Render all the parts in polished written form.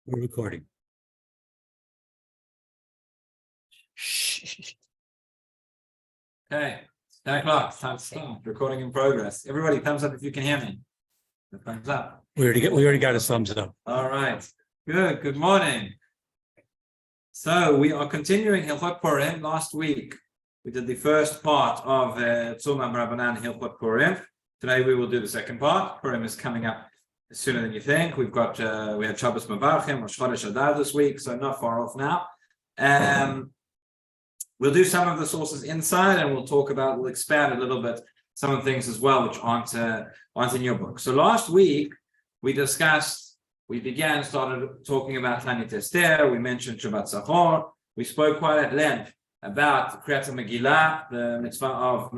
We're recording. Okay, 10 o'clock, time to start. Recording in progress. Everybody, thumbs up if you can hear me. Thumbs up. We already got a thumbs up. All right. Good morning. So we are continuing Hilchot Purim. Last week we did the first part of Tzurba and Hilchot Purim. Today we will do the second part. Purim is coming up sooner than you think. We've got we had Shabbos Mavarchim or Chodesh Adar this week, so not far off now. We'll do some of the sources inside, and we'll expand a little bit some of the things as well which aren't in your book. So last week we started talking about Tanit Esther. We mentioned Shabbat Zachor. We spoke quite at length about Kriyat Megillah, the mitzvah of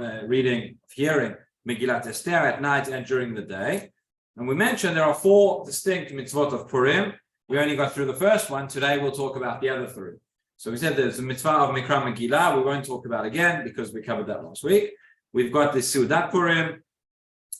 hearing Megillat Esther at night and during the day. And we mentioned there are four distinct mitzvot of Purim. We only got through the first one. Today we'll talk about the other three. So we said there's a mitzvah of Mikra Megillah. We won't talk about again because we covered that last week. We've got the Seudah Purim.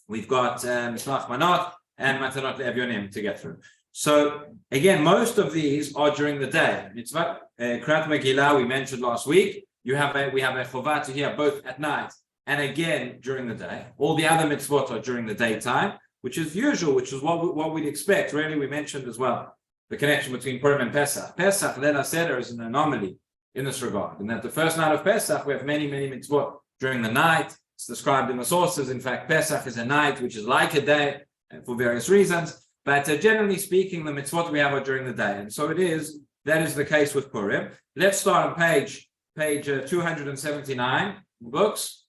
We've got Mishloach Manot and Matanot Laevyonim to get through. So again, most of these are during the day. Mitzvah Kriyat Megillah we mentioned last week. We have a chovah to hear both at night and again during the day. All the other mitzvot are during the daytime, which is usual, which is what we'd expect. Really, we mentioned as well the connection between Purim and Pesach. Pesach, Leil HaSeder, is an anomaly in this regard, in that the first night of Pesach, we have many mitzvot during the night. It's described in the sources. In fact, Pesach is a night which is like a day for various reasons. But generally speaking, the mitzvot we have are during the day. And so that is the case with Purim. Let's start on page 279 books,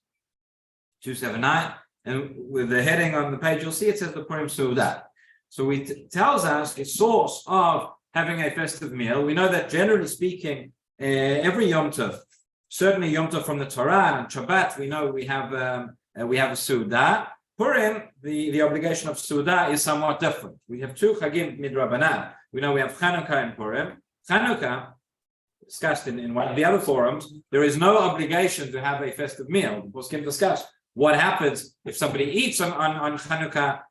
279. And with the heading on the page, you'll see it says the Purim Seudah. So it tells us the source of having a festive meal. We know that generally speaking, every Yom Tov, certainly Yom Tov from the Torah and Shabbat, we know we have a Seudah. Purim, the obligation of Seudah is somewhat different. We have two Chagim midrabanan. We know we have Chanukah and Purim. Chanukah, discussed in one of the other forums, there is no obligation to have a festive meal. The poskim discussed what happens if somebody eats on Chanukah,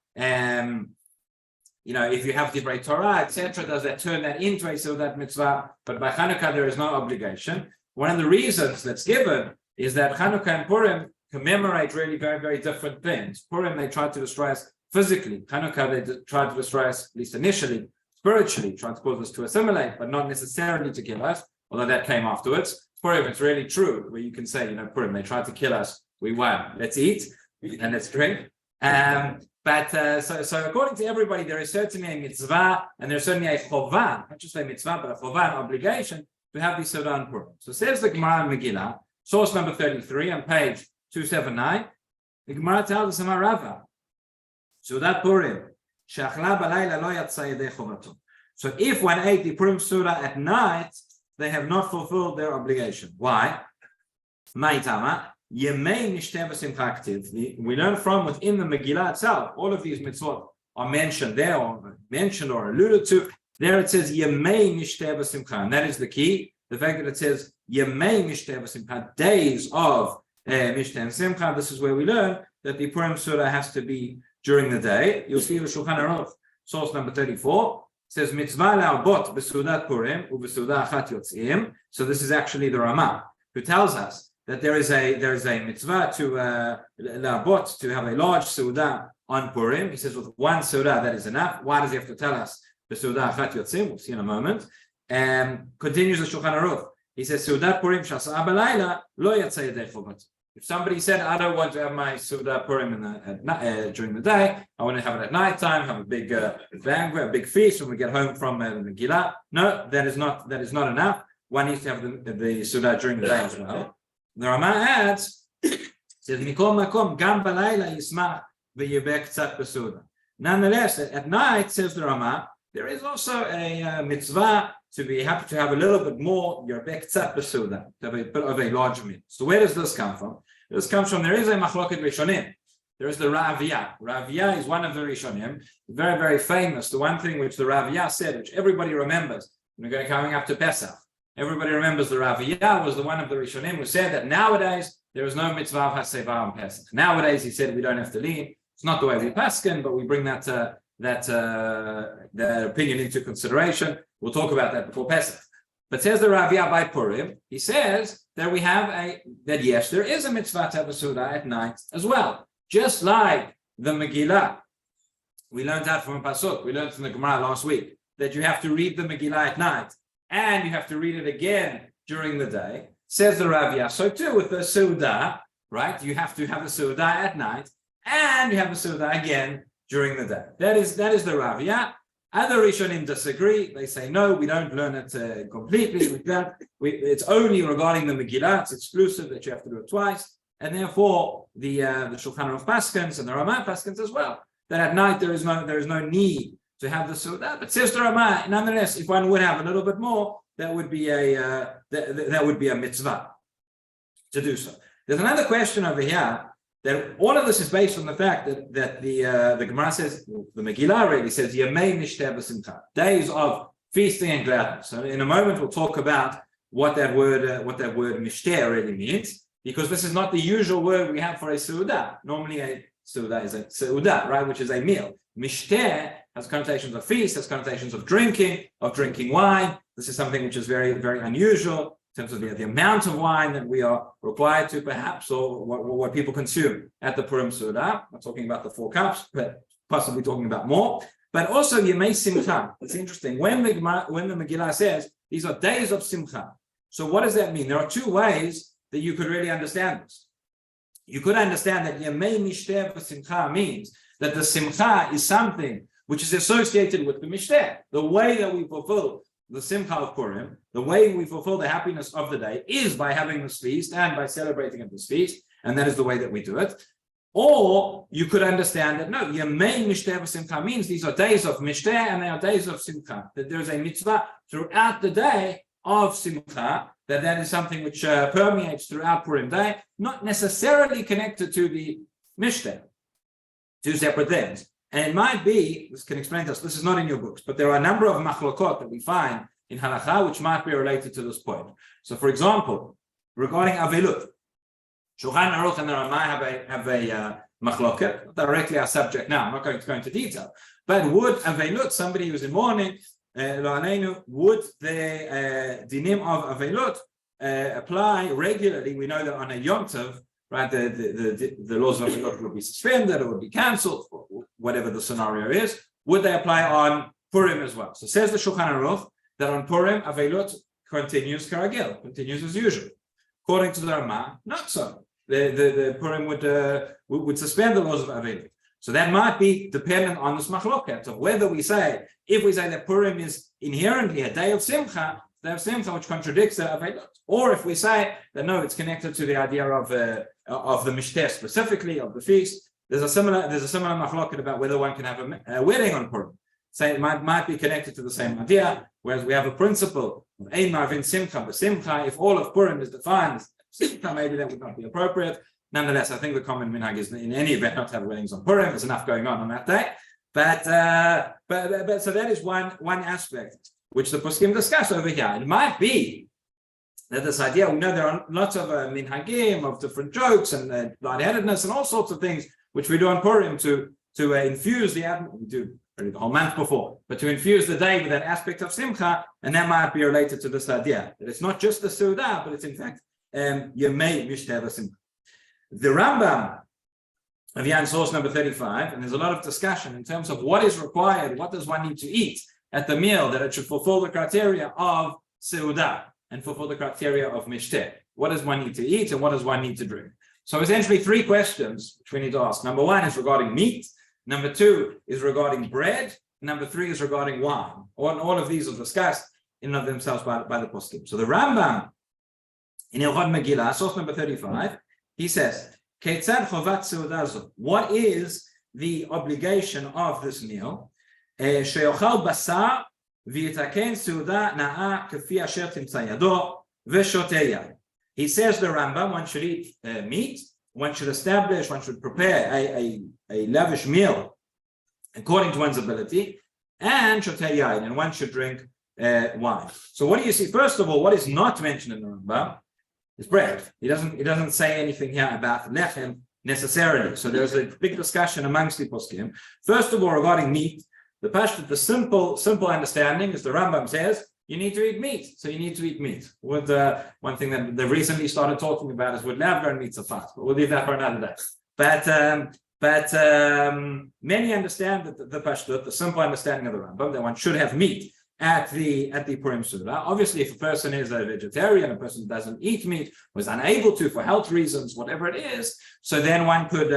if you have Divrei Torah, etc., does that turn that into a Seudah mitzvah? But by Chanukah, there is no obligation. One of the reasons that's given is that Chanukah and Purim commemorate really very, very different things. Purim, they tried to destroy us physically. Chanukah, they tried to destroy us, at least initially, spiritually, trying to cause us to assimilate, but not necessarily to kill us, although that came afterwards. Purim, it's really true, where you can say, Purim, they tried to kill us, we won. Let's eat and let's drink. So according to everybody, there is certainly a mitzvah and there's certainly a chovah, not just a mitzvah, but a chovah, an obligation to have the Seudah and Purim. So says the Gemara in Megillah, source number 33 on page 279. The Gemara tells us in Rava, Seudah Purim, she'achla balayla lo yatsa yedei chovato. So if one ate the Purim Seudah at night, they have not fulfilled their obligation. Why? Ma'itama. Yemei Mishteh v'simcha active. We learn from within the Megillah itself, all of these mitzvot are mentioned there, or alluded to. There it says Yemei Mishteh v'simcha, and that is the key. The fact that it says Yemei Mishteh v'simcha, days of Mishteh and Simcha. This is where we learn that the Purim Seudah has to be during the day. You'll see the Shulchan Aruch, source number 34. Says Mitzvah la'arbot b'Seudat Purim u'b'Seudah achat yotzim. So this is actually the Ramah who tells us that there is a mitzvah to la'arbot, to have a large Seudah on Purim. He says with one Seudah that is enough. Why does he have to tell us b'Seudah achat yotzim? We'll see in a moment. And continues the Shulchan Aruch. He says Seudat Purim shasa'ah b'layla lo yatsa yedei chovato. If somebody said, I don't want to have my Seudah Purim during the day, I want to have it at night time, have a big banquet, a big feast when we get home from the Megillah. No, that is not enough. One needs to have the Seudah during the day as well. The Ramah adds, says, Mikol makom gam balayla yismach v'yibeh k'tzat b'Seudah. Nonetheless, at night, says the Ramah, there is also a mitzvah to be happy to have a little bit more, yibeh k'tzat b'Seudah, to have a bit of a larger meal. So where does this come from? This comes from, there is a machloket rishonim. There is the Raviyah. Raviyah is one of the rishonim, very, very famous. The one thing which the Raviyah said, which everybody remembers, when we're coming up to Pesach, everybody remembers the Raviyah was the one of the rishonim who said that nowadays there is no mitzvah of haseva on Pesach. Nowadays, he said we don't have to lean. It's not the way we paskin, but we bring that their opinion into consideration. We'll talk about that before Pesach. But says the Rav by Purim, he says that we have that yes, there is a mitzvah to have a Seudah at night as well. Just like the Megillah, we learned that from a pasuk. We learned from the Gemara last week that you have to read the Megillah at night and you have to read it again during the day. Says the Rav, so too with the Seudah, right? You have to have a Seudah at night and you have a Seudah again during the day. That is the Rav. Other Rishonim disagree. They say, no, we don't learn it completely. It's only regarding the Megillah. It's exclusive that you have to do it twice. And therefore, the Shulchan Aruch Paskins and the Ramah Paskins as well, that at night there is no need to have the Seudah. But says the Ramah, nonetheless, if one would have a little bit more, that would be a mitzvah to do so. There's another question over here. That all of this is based on the fact that the Gemara says, the Megillah really says, Yemei Mishteh v'Simcha, days of feasting and gladness. So in a moment we'll talk about what that word Mishteh really means, because this is not the usual word we have for a Seudah. Normally a Seudah is a Seudah, right, which is a meal. Mishteh has connotations of feast, has connotations of drinking wine. This is something which is very, very unusual. In terms of the amount of wine that we are required to perhaps, or what people consume at the Purim Seudah. I'm talking about the 4 cups, but possibly talking about more. But also Yemei Simcha. It's interesting. When the Megillah says these are days of Simcha. So what does that mean? There are 2 ways that you could really understand this. You could understand that Yemei Mishteh v'Simcha means that the Simcha is something which is associated with the Mishteh. The way that we fulfill the Simcha of Purim, the way we fulfill the happiness of the day is by having this feast and by celebrating at this feast, and that is the way that we do it. Or you could understand that no, Yemei Mishteh v'Simcha means these are days of Mishteh and they are days of Simcha, that there's a mitzvah throughout the day of Simcha, that is something which permeates throughout Purim day, not necessarily connected to the Mishteh, 2 separate things. And it might be, this can explain to us, this is not in your books, but there are a number of machlokot that we find in halakha which might be related to this point. So for example, regarding Avelut, Shulchan Aruch and the Ramah have a machloket, not directly our subject now, I'm not going to go into detail, but would Avelut, somebody who's in mourning, would the dinim of Avelut apply regularly? We know that on a Yom Tov, right, the laws of Avelut would be suspended or would be cancelled, whatever the scenario is. Would they apply on Purim as well? So says the Shulchan Aruch that on Purim, Avelut continues karagil, continues as usual. According to the Ramah, not so. The Purim would suspend the laws of Avelut. So that might be dependent on this machloket of whether if we say that Purim is inherently a day of Simcha, which contradicts the Avelut, or if we say that no, it's connected to the idea of the Mishteh specifically, of the feast. There's a similar machloket about whether one can have a wedding on Purim. Say it might be connected to the same idea, whereas we have a principle of Ein Marvin Simcha, but Simcha, if all of Purim is defined as Simcha, maybe that would not be appropriate. Nonetheless, I think the common minhag is in any event not to have weddings on Purim. There's enough going on that day. But so that is one aspect which the poskim discuss over here. It might be that this idea, we know there are lots of minhagim, of different jokes and lightheadedness and all sorts of things which we do on Purim to infuse we do the whole month before, but to infuse the day with that aspect of Simcha, and that might be related to this idea that it's not just the Seudah, but it's in fact Yemei Mishteh v'Simcha. The Rambam of source number 35, and there's a lot of discussion in terms of what is required, what does one need to eat at the meal that it should fulfill the criteria of Seudah and fulfill the criteria of Mishteh. What does one need to eat and what does one need to drink? So essentially 3 questions which we need to ask. Number 1 is regarding meat. Number 2 is regarding bread. Number 3 is regarding wine. All of these are discussed in and of themselves by the poskim. So the Rambam in Hilchot Megillah, source number 35, he says, Ketzad chovat seudah zo. What is the obligation of this meal? Sheyochal basar v'yitaken seudah na'a kefi asher timtza yado v'shoteh yain. He says the Rambam, one should eat meat, one should prepare a lavish meal according to one's ability, and shoteh yain, and one should drink wine. So what do you see? First of all, what is not mentioned in the Rambam is bread. He doesn't say anything here about lechem necessarily. So there's a big discussion amongst the poskim. First of all, regarding meat, The simple understanding is the Rambam says you need to eat meat, so you need to eat meat. With one thing that they recently started talking about is would lavgar and meat's a fast, but we'll leave that for another day. But many understand that the simple understanding of the Rambam that one should have meat at the Purim Seudah. Obviously, if a person is a vegetarian, a person doesn't eat meat, was unable to for health reasons, whatever it is, so then one could,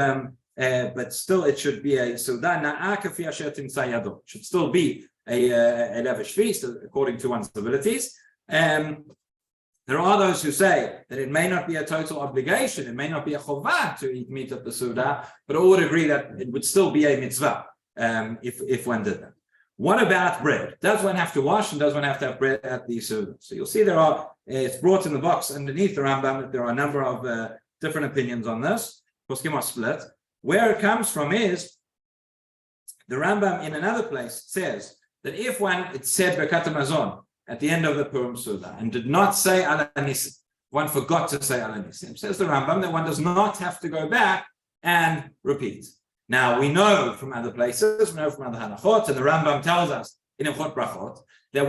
but still it should be a Seudah na'ah kafi asher timtza yado. It should still be a lavish feast according to one's abilities. There are those who say that it may not be a total obligation, it may not be a chovah to eat meat at the Seudah, but all would agree that it would still be a mitzvah if one did that. What about bread? Does one have to wash and does one have to have bread at the Seudah? So you'll see it's brought in the box underneath the Rambam that there are a number of different opinions on this. Poskim are split. Where it comes from is the Rambam in another place says that if it said Birkat Hamazon at the end of the Purim Seudah and did not say Ala Nisim, one forgot to say Ala Nisim, says the Rambam that one does not have to go back and repeat. Now we know from other places, we know from other halachot, and the Rambam tells us in Hilchot Brachot that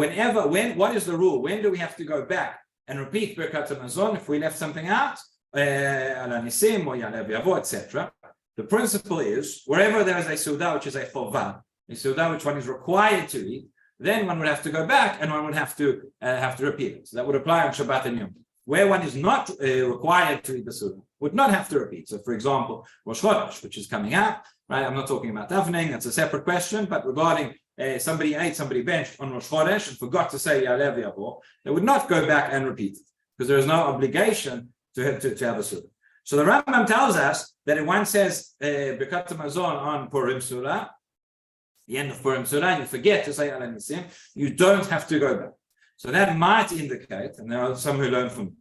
what is the rule? When do we have to go back and repeat Birkat Hamazon if we left something out? Ala Nisim or Ya'aleh V'yavo, etc. The principle is wherever there is a Seudah which is a chovah, a Seudah which one is required to eat, then one would have to go back and one would have to repeat it. So that would apply on Shabbat and Yom. Where one is not required to eat the Seudah, would not have to repeat. So, for example, Rosh Chodesh, which is coming up, right? I'm not talking about davening, that's a separate question, but regarding somebody benched on Rosh Chodesh and forgot to say Ya'aleh V'yavo, they would not go back and repeat it because there is no obligation to have a Seudah. So the Rambam tells us that if one says Birkat Hamazon on Purim Seudah, the end of Purim Seudah, you forget to say Ala Nisim, you don't have to go back. So that might indicate, and there are some who learn from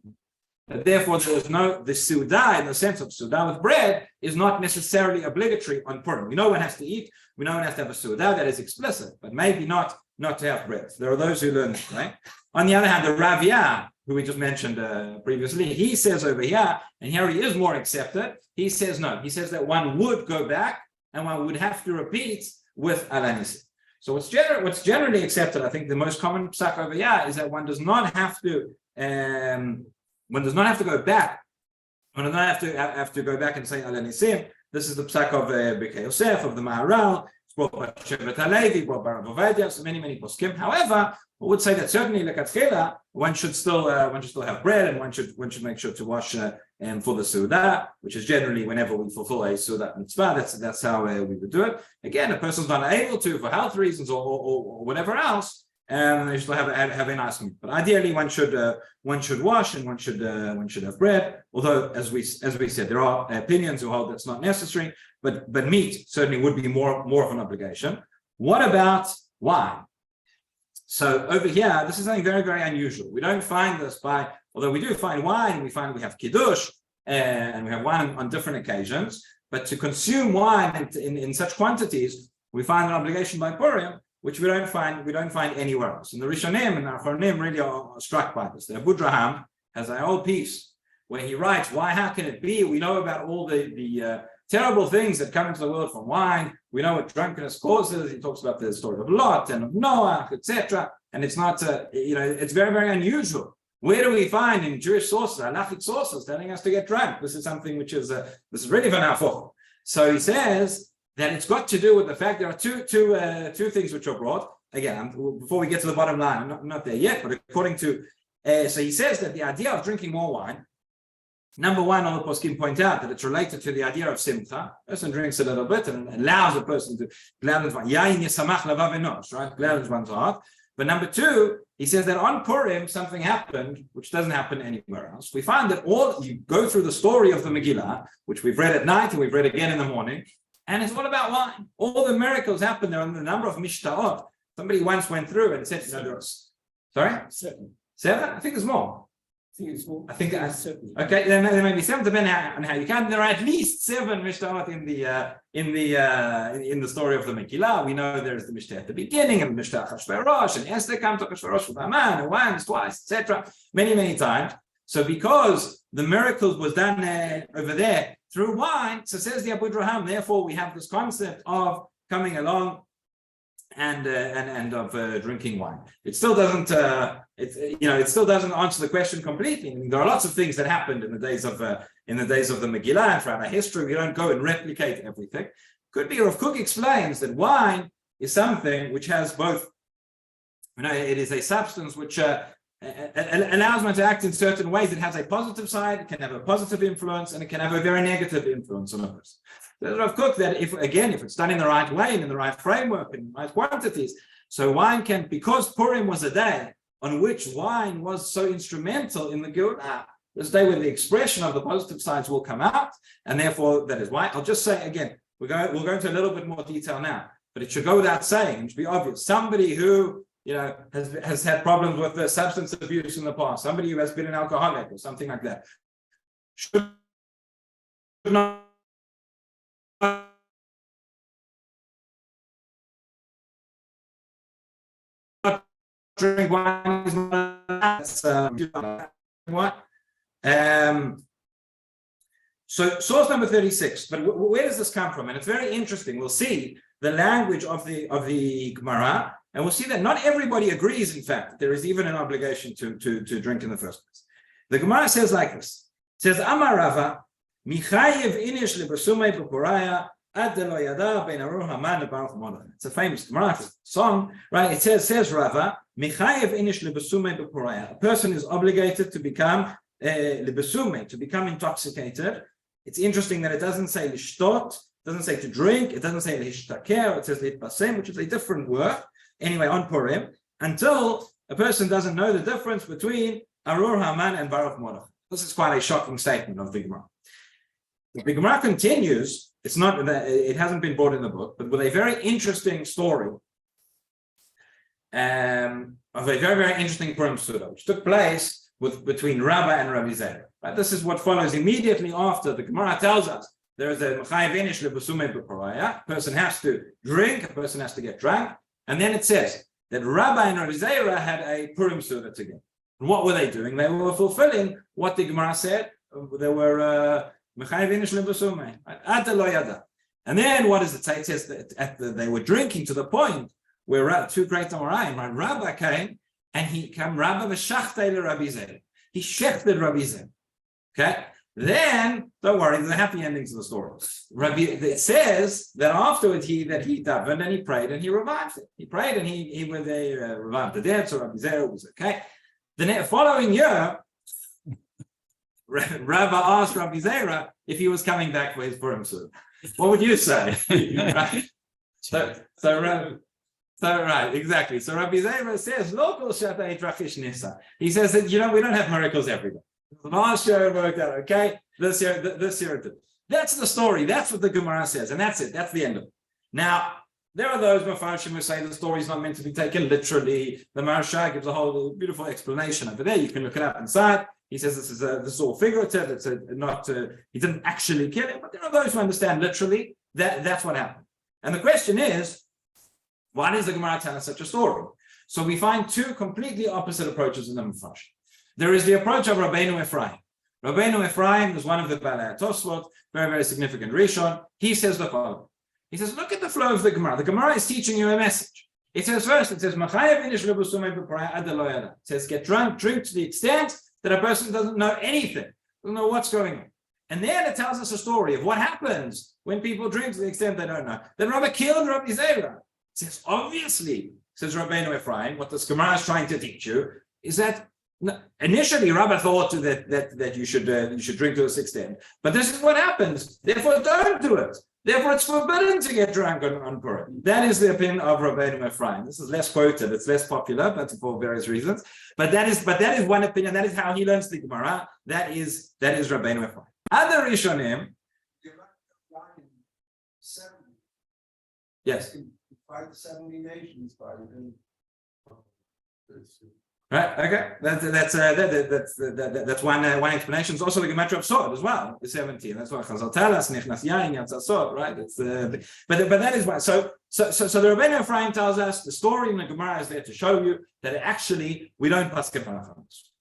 that, therefore there is the Seudah in the sense of Seudah with bread is not necessarily obligatory on Purim. We know one has to eat, we know one has to have a Seudah that is explicit, but maybe not to have bread. There are those who learn that, right? On the other hand, the Ravia, who we just mentioned previously, he says over here, and here he is more accepted, he says no. He says that one would go back and one would have to repeat with Ala Nisim. So what's generally accepted, I think the most common psak over here is that one does not have to go back. One does not have to go back and say Ala Nisim. This is the psak of Birkei Yosef, of the Maharal. It's brought by Shevet HaLevi, brought by Rav Ovadia, so many poskim. However, I would say that certainly lekatchila one should still have bread, and one should make sure to wash for the Seudah, which is generally whenever we fulfill a Seudah mitzvah. That's how we would do it. Again, a person's not able to for health reasons or whatever else, they should have a nice meat. But ideally, one should wash and one should have bread. Although, as we said, there are opinions who hold that's not necessary, but meat certainly would be more of an obligation. What about wine? So over here, this is something very, very unusual. We don't find this although we do find wine, we have kiddush, and we have wine on different occasions. But to consume wine in such quantities, we find an obligation by Purim, which we don't find anywhere else. And the Rishonim and the Achronim really are struck by this. The Abu Draham has a whole piece where he writes, how can it be? We know about all the terrible things that come into the world from wine. We know what drunkenness causes. He talks about the story of Lot and of Noah, etc. And it's not, it's very, very unusual. Where do we find in Jewish sources, halachic sources, telling us to get drunk? This is something which is really v'nafoch. So he says that it's got to do with the fact there are two things which are brought. Again, before we get to the bottom line, I'm not there yet, but according to, so he says that the idea of drinking more wine, number one, all the poskim point out that it's related to the idea of simcha. A person drinks a little bit and allows a person to gladden one's heart. But number two, he says that on Purim, something happened which doesn't happen anywhere else. We find that you go through the story of the Megillah, which we've read at night and we've read again in the morning, and it's all about wine. All the miracles happen there on the number of Mishtahot. Somebody once went through and said, sorry? Seven? I think there's more. I think okay, there may be seven, depending on how you count. There are at least 7 Mishtahot in the story of the Megillah. We know there is the Mishteh at the beginning, and Mishteh Achashverosh, and Esther comes to Achashverosh with Haman, and once, twice, etc. Many times. So because the miracles was done over there through wine, so says the Abu Draham, therefore we have this concept of coming along and of drinking wine. It still doesn't it still doesn't answer the question completely. I mean, there are lots of things that happened in the days of the Megillah and throughout our history. We don't go and replicate everything. Could be Rav Kook explains that wine is something which has both, it is a substance which allows one to act in certain ways. It has a positive side, it can have a positive influence, and it can have a very negative influence on a person. There's Rav Kook that if it's done in the right way and in the right framework and in the right quantities, so wine can, because Purim was a day on which wine was so instrumental in the Geulah, this day where the expression of the positive sides will come out, and therefore that is why. I'll just say again, we'll go into a little bit more detail now, but it should go without saying, it should be obvious. Somebody who has had problems with substance abuse in the past, somebody who has been an alcoholic or something like that, should not drink wine. So source number 36, but where does this come from? And it's very interesting. We'll see the language of the Gemara, and we'll see that not everybody agrees, in fact, that there is even an obligation to drink in the first place. The Gemara says like this. It says, Amar Rava, Michayev inish lebasumei b'poraya ad lo yada ben arur haman lebaruch monah. It's a famous Gemara song, right? It says Rava, Michayev inish lebasumei b'poraya. A person is obligated to become lebasume, to become intoxicated. It's interesting that it doesn't say lishtot, doesn't say to drink, it doesn't say lishtaker, it says litbasem, which is a different word, anyway, on Purim, until a person doesn't know the difference between Arur Haman and Baruch Monach. This is quite a shocking statement of the Gemara. The Gemara continues, it hasn't been brought in the book, but with a very interesting story of a very, very interesting Purim Seudah, which took place between Rabbi and Rabbi Zera. Right? This is what follows immediately after. The Gemara tells us there is a Mechayev inish lebasumei b'poraya. A person has to drink, a person has to get drunk, and then it says that Rabbi and Rabbi Zera had a Purim Seudah together. And what were they doing? They were fulfilling what the Gemara said. They were Mechayev inish lebasumei ad lo yada. And then what does it say? It says that they were drinking to the point where two great Amoraim, right? Rabbi came. And he came, Rabbi v'shachtei Rabbi Zera. He shechted Rabbi Zera. Okay? Then, don't worry, there's a happy ending to the story. It says that afterwards he davened and he prayed and he revived it. He prayed and he revived the dead, so Rabbi Zera was okay. The following year, Rabbi asked Rabbi Zera if he was coming back for his Purim Seudah. What would you say? Right? Right, exactly. So Rabbi Zera says, "Local shatay trachish nisa." He says that we don't have miracles every day. Last year it worked out, okay. This year it did. That's the story. That's what the Gemara says, and that's it. That's the end of it. Now there are those Mefarshim who say the story is not meant to be taken literally. The Maharsha gives a whole beautiful explanation over there. You can look it up inside. He says this is all figurative. It's not. He didn't actually kill him, but there are those who understand literally that that's what happened. And the question is, why does the Gemara tell us such a story? So we find two completely opposite approaches in the Mefarshim. There is the approach of Rabbeinu Ephraim. Rabbeinu Ephraim is one of the Balei Tosfot, very, very significant Rishon. He says the following. He says, look at the flow of the Gemara. The Gemara is teaching you a message. It says first, it says, it says, get drunk, drink to the extent that a person doesn't know anything, doesn't know what's going on. And then it tells us a story of what happens when people drink to the extent they don't know. Then Rabbi killed Rabbi Zera. It says, obviously, says Rabbeinu Ephraim, what this Gemara is trying to teach you is that initially Rabbi thought that you should drink to this extent, but this is what happens. Therefore, don't do it. Therefore, it's forbidden to get drunk on Purim. That is the opinion of Rabbeinu Ephraim. This is less quoted. It's less popular, but for various reasons. But that is one opinion. That is how he learns the Gemara. That is Rabbeinu Ephraim. Other Rishonim. Yes. 5 to 70 nations by the right. Okay. That's one explanation. It's also the gematria of sword as well. The 17. That's why Chazal tell us nichnas yain yatzah sword. Right. It's but that is why. So the Rabbeinu Ephraim tells us the story in the Gemara is there to show you that actually we don't paskin halachos.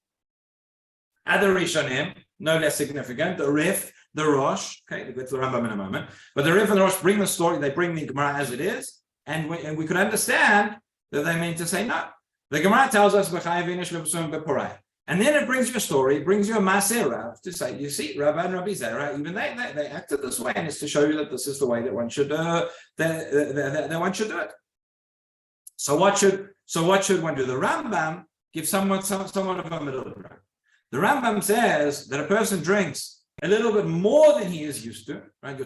Other Rishonim, no less significant, the Rif, the Rosh. Okay, we'll get to the Rambam in a moment. But the Rif and the Rosh bring the story. They bring the Gemara as it is. and we could understand that they mean to say no. The Gemara tells us, and then it brings you a story, it brings you a Maaseh to say, you see, Rabbi and Rabbi Zera, even they acted this way, and it's to show you that this is the way that one should that one should do it. So what should one do? The Rambam gives somewhat of a middle ground. The Rambam says that a person drinks a little bit more than he is used to, right?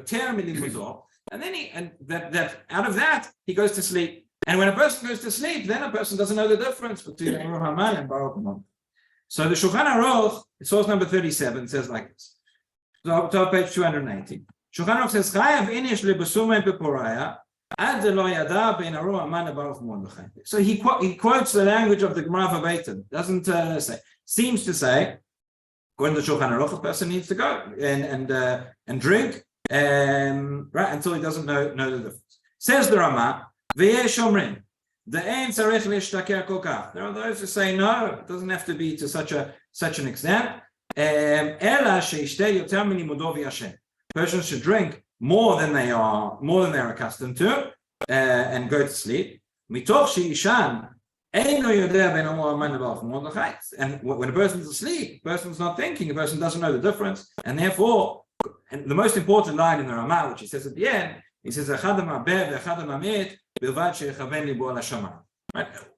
And then that out of that he goes to sleep. And when a person goes to sleep, then a person doesn't know the difference between Baruch Haman and Baruch Haman. So the Shulchan Aruch, source number 37, says like this. So page 280. Shulchan Aruch says, "Chayav inish lebasumen beporaya ad lo yada ben Baruch Haman and Baruch Mordechai." So he quotes the language of the Gemara verbatim. Doesn't say. Seems to say, according to Shulchan Aruch, a person needs to go and drink right until he doesn't know the difference. Says the Rama. There are those who say no, it doesn't have to be to such an extent. Persons should drink more than they are accustomed to and go to sleep. And when a person's asleep, a person's not thinking, a person doesn't know the difference, and therefore, and the most important line in the Ramah, which he says at the end, he says, right?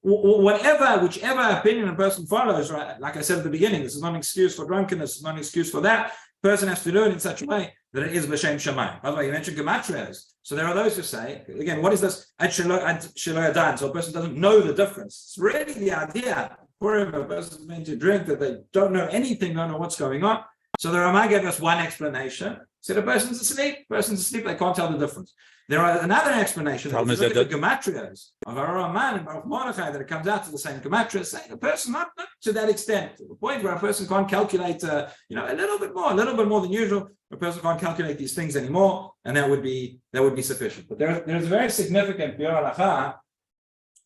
Whichever opinion a person follows, right? Like I said at the beginning, this is not an excuse for drunkenness, it's not an excuse for that. The person has to do it in such a way that it is b'shem shamayim. By the way, you mentioned gematrias. So there are those who say, again, what is this? So a person doesn't know the difference. It's really the idea. Purim, a person is meant to drink that they don't know anything, don't know what's going on. So the Ramah gave us one explanation. So the person's asleep, they can't tell the difference. There are another explanation. If you look at the gematrias of Baruch Haman and Baruch Mordechai, that it comes out to the same gematrias, saying a person not to that extent, to the point where a person can't calculate, a little bit more than usual. A person can't calculate these things anymore, and that would be sufficient. But there's a very significant biur halacha,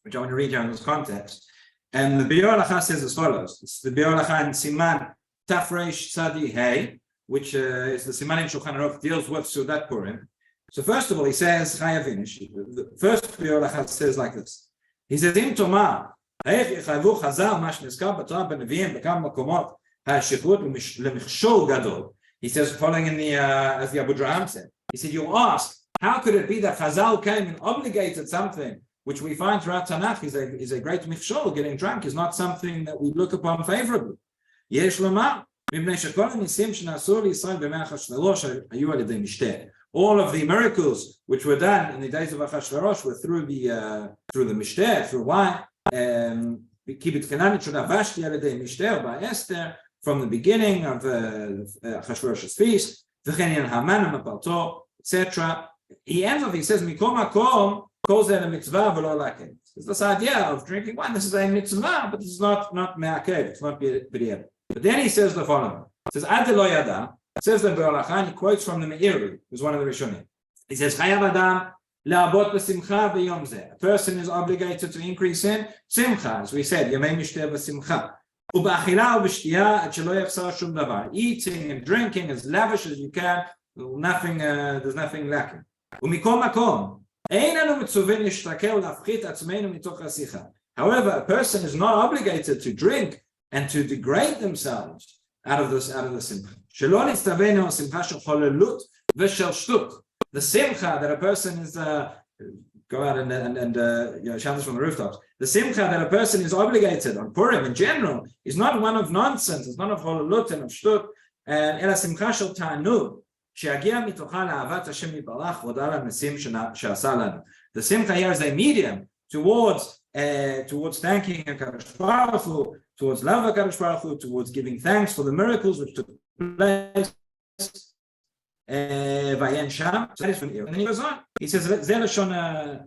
which I want to read here in this context, and the biur halacha says as follows. It's the biur halacha in Siman Tafresh Tzadi Hey, which is the Siman in Shulchan Aruch, deals with Seudah Purim. So first of all, he says, the first biur halacha says like this. He says, Im Tomar, Chazal Mash Nizkar B'Torah B'Neviim B'Kam Makomot HaShichut L'Michshol Gadol. He says, following in the as the Abu Draham said, he said, you ask, how could it be that Chazal came and obligated something which we find throughout Tanakh is a great michshol? Getting drunk is not something that we look upon favorably. Yesh Lomar. All of the miracles which were done in the days of Achashverosh were through the Mishteh, through wine, by Esther, from the beginning of Achashverosh's feast, etc. He ends off, he says, calls that a mitzvah, there's this idea of drinking wine. This is a mitzvah, but this is not me'akev, it's not b'di'ev. But then he says the following. He says, Ad lo yada, says the biur halacha, he quotes from the Meiri, who's one of the Rishonim. He says, Chayav adam la'abot b'simcha b'yom zeh. A person is obligated to increase in simcha, as we said, yamei mishteh b'simcha. U'ba'achila u'b'shtiyah ad shelo yachsar shum davar. Eating and drinking as lavish as you can, there's nothing lacking. U'mikom makom. However, a person is not obligated to drink and to degrade themselves out of the simcha. The simcha that a person is go out and shout this from the rooftops. The simcha that a person is obligated on Purim in general is not one of nonsense. It's not of holalut and of shtut, and ela simcha shel ta'anug. The simcha here is a medium towards thanking HaKadosh Baruch Hu, towards love HaKadosh Baruch Hu, towards giving thanks for the miracles which took place. And then he goes on. He says, "Ze lashon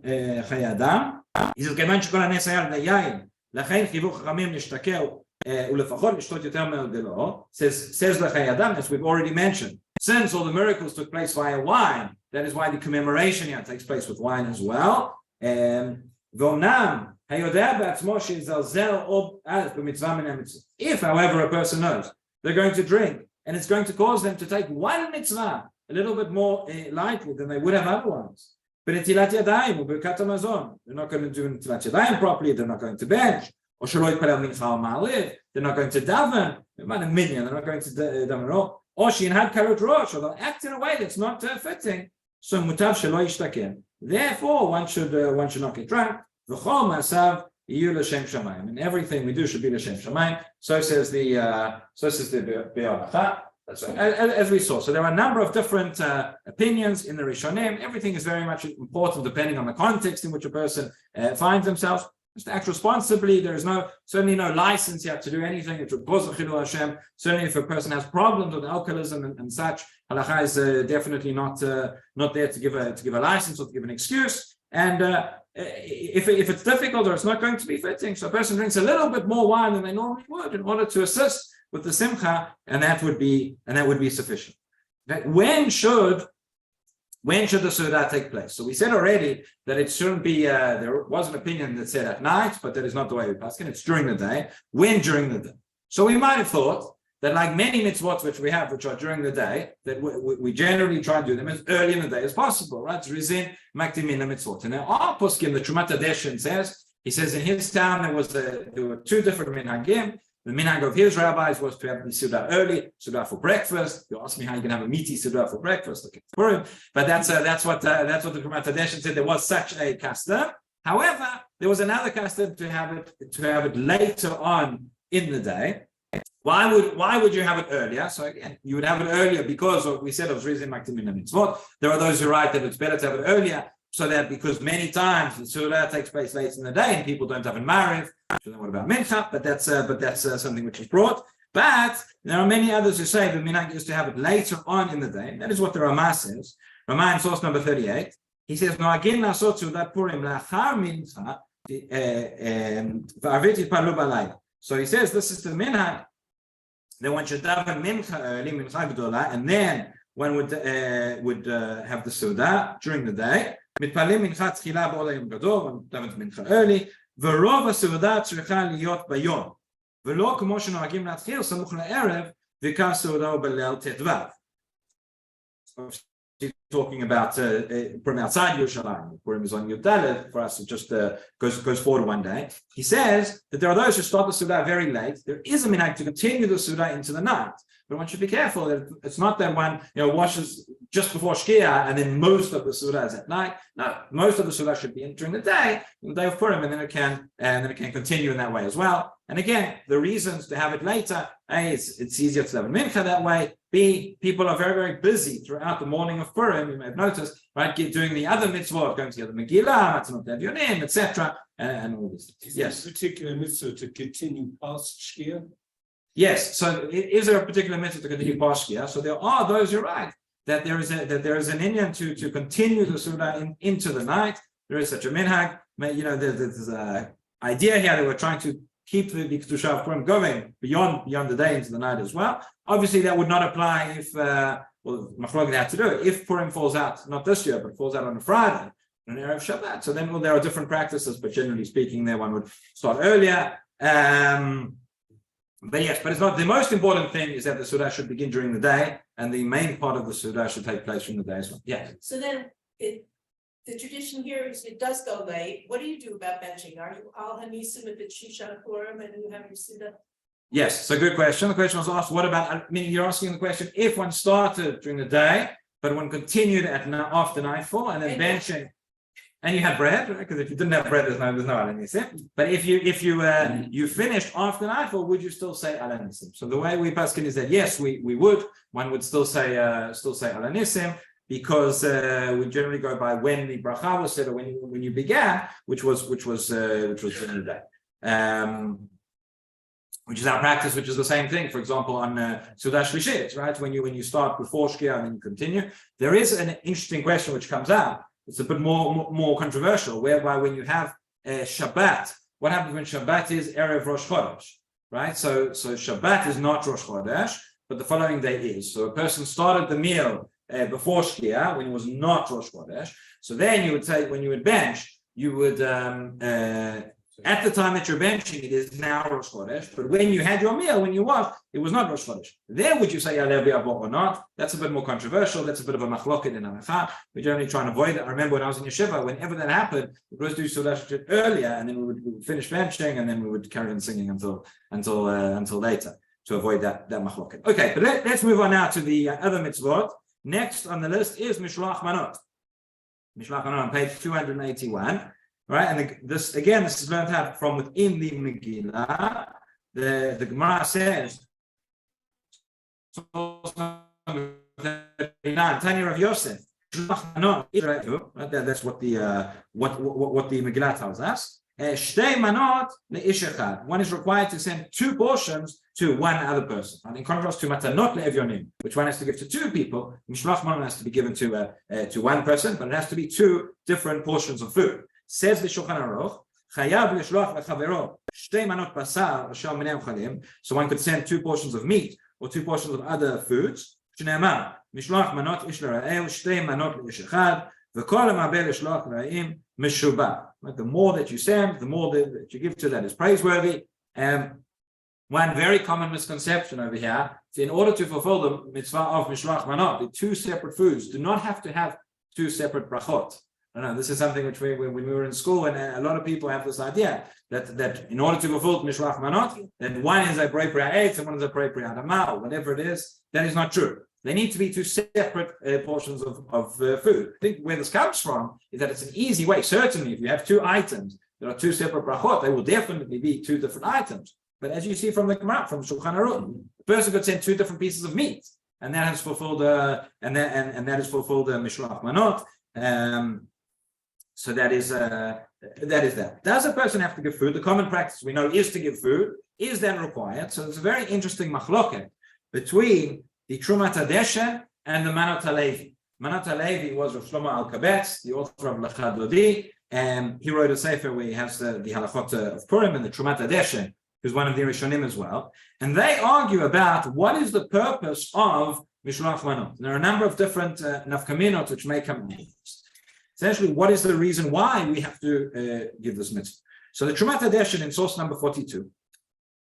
Chayei Adam." He says, "Kevan shekol hanes haya al yayin, lachein chivu chachamim nishtakeu ulefachot lishtot yoter me'odelo." Says the Chayei Adam, as we've already mentioned. Since all the miracles took place via wine, that is why the commemoration here takes place with wine as well. If, however, a person knows they're going to drink and it's going to cause them to take one mitzvah a little bit more lightly than they would have otherwise, b'netilat yadayim u'birkat hamazon. They're not going to do netilat yadayim properly. They're not going to bench. Or shelo yitpalel mincha or ma'alev. They're not going to daven. They're not a minion. They're not going to daven at all. Or shinhad karot rosh. Or they'll act in a way that's not fitting. So mutav shelo yishtaken. Therefore, one should not get drunk. V'chol ma'asav yiyu l'shem shamayim. And everything we do should be l'shem shamayim. So says the Bi'ar Halacha. As we saw. So there are a number of different opinions in the Rishonim. Everything is very much important depending on the context in which a person finds themselves. Just to act responsibly. There is certainly no license yet to do anything which would cause a chilul Hashem. Certainly, if a person has problems with alcoholism and such, halacha is definitely not there to give a license or to give an excuse. And if it's difficult or it's not going to be fitting, so a person drinks a little bit more wine than they normally would in order to assist with the simcha, and that would be sufficient. When should the Seudah take place? So we said already that it shouldn't be, there was an opinion that said at night, but that is not the way we paskin. It's during the day. When during the day? So we might have thought that like many mitzvot which we have, which are during the day, that we generally try to do them as early in the day as possible, right? Rizin, maktimin mitzvot. And now our poskim, the Trumat Hadeshin he says in his town there were two different minhagim. The minhag of his rabbis was to have the Seudah early, Seudah for breakfast. You ask me how you can have a meaty Seudah for breakfast, okay, Purim. But that's what the Trumat Hadeshin said. There was such a custom. However, there was another custom to have it later on in the day. Why would you have it earlier? So again, you would have it earlier because of, we said of Rizin Maktimin and Mitzvot. There are those who write that it's better to have it earlier, so that because many times the Seudah takes place late in the day and people don't have a Mariv. So then what about Mincha? But that's something which is brought. But there are many others who say the minhag is to have it later on in the day. That is what the Ramah says. Ramah in source number 38. He says, "No again lasot Seudat Purim lachar mincha v'arvit yitpalu b'alayla." So he says this is the minhag that one should daven mincha early, mincha gdola, and then one would have the Seudah during the day. Mitpalim mincha tchila b'ol hayom gadol, one davens mincha early. ורוב הסעודה צריכה להיות ביום, ולא כמו שנוהגים להתחיל סמוך לערב, ועיקר סעודה הוא בליל ט"ו. Talking about Purim outside Yerushalayim. Purim is on Yud Dalet. For us, it just goes forward one day. He says that there are those who start the Seudah very late. There is a minhag to continue the Seudah into the night, but one should be careful that it's not that one washes just before Shkia and then most of the Seudah is at night. No, most of the Seudah should be during the day of Purim, and then it can continue in that way as well. And again, the reasons to have it later: A, it's easier to have a mincha that way. B, people are very, very busy throughout the morning of Purim. You may have noticed, right? Doing the other mitzvot, going to the Megillah, Matanot Laevyonim, etc., and all this. Yes. Is there a particular mitzvah to continue past Shkia? Yes. So, is there a particular mitzvah to continue past Shkia? So there are those who are right that there is an Indian to continue the Seudah into the night. There is such a minhag. There's an idea here that we're trying to keep the Kedusha of Purim going beyond the day into the night as well. Obviously, that would not apply if Mishloach had to do it. If Purim falls out, not this year, but falls out on a Friday, on an Erev Shabbat. So then there are different practices, but generally speaking, there one would start earlier. But it's not the most important thing is that the Seudah should begin during the day, and the main part of the Seudah should take place during the day as well. Yeah. So then the tradition here is it does go late. What do you do about benching? Are you all hanisim at the Seudah Purim and you have your Seudah? Yes, so good question. The question was asked, what about, meaning you're asking the question, if one started during the day, but one continued after nightfall and then benching, and you had bread, right? Because if you didn't have bread, there's no alanissim. But if you finished after nightfall, would you still say alanissim? So the way we paskin is that yes, we would. One would still say alanissim, because we generally go by when the bracha was said or when you began, which was during the day. Which is our practice, which is the same thing. For example, on Seudah Shlishit, right? When you start before Shkia and then you continue, there is an interesting question which comes out. It's a bit more controversial, whereby when you have Shabbat, what happens when Shabbat is Erev Rosh Chodesh, right? So Shabbat is not Rosh Chodesh, but the following day is. So a person started the meal before Shkia when it was not Rosh Chodesh. So then you would say, when you would bench, you would At the time that you're benching, it is now Rosh Chodesh. But when you had your meal, when you washed, it was not Rosh Chodesh. There, would you say Yaleh B'Avo or not? That's a bit more controversial. That's a bit of a machloket in Halacha. We generally try and avoid it. I remember when I was in Yeshiva, whenever that happened, we would do Seudah earlier, and then we would finish benching, and then we would carry on singing until later to avoid that machloket. Okay, but let's move on now to the other mitzvot. Next on the list is Mishloach Manot. Mishloach Manot on page 281. Right, and this is learned out from within the Megillah. The Gemara says, Tanya Rav Yosef, that's what the Megillah tells us. Shtei manot leish echad. One is required to send 2 portions to one other person. And in contrast to Matanot Laevyonim, which one has to give to 2 people, Mishloach Manot has to be given to one person, but it has to be 2 different portions of food. Says the Shulchan Aruch, Chayav l'shloach lechavero shtei manot basar asher mineim chalim. So one could send 2 portions of meat or 2 portions of other foods. Shneimar mishloach manot ish l'ra'el shtei manot leish echad v'kol ha'ma'abel l'shloach l'ra'im meshubah. The more that you send, the more that you give to that is praiseworthy. One very common misconception over here is in order to fulfill the mitzvah of mishloach manot, the 2 separate foods do not have to have 2 separate brachot. No, this is something which when we were in school, and a lot of people have this idea that in order to fulfill Mishloach Manot, that one is a brei pri'et and one is a brei pri'adama, or whatever it is. That is not true. They need to be 2 separate portions of food. I think where this comes from is that it's an easy way. Certainly, if you have 2 items, there are 2 separate brachot, they will definitely be 2 different items. But as you see from the Gemara, from Shulchan Aruch, the person could send 2 different pieces of meat, and that has fulfilled and that is fulfilled Mishloach Manot. So that is that. Does a person have to give food? The common practice we know is to give food. Is that required? So it's a very interesting machloket between the Trumat HaDeshen and the Matanot Laevyonim. Matanot Laevyonim was Rav Shlomo Alkabetz, the author of Lachad Lodi, and he wrote a sefer where he has the Hilchot of Purim and the Trumat HaDeshen, who's one of the Rishonim as well. And they argue about what is the purpose of Mishloach Manot. There are a number of different nafkaminot which may come in. Essentially, what is the reason why we have to give this mitzvah? So the Trumat HaDeshen in source number 42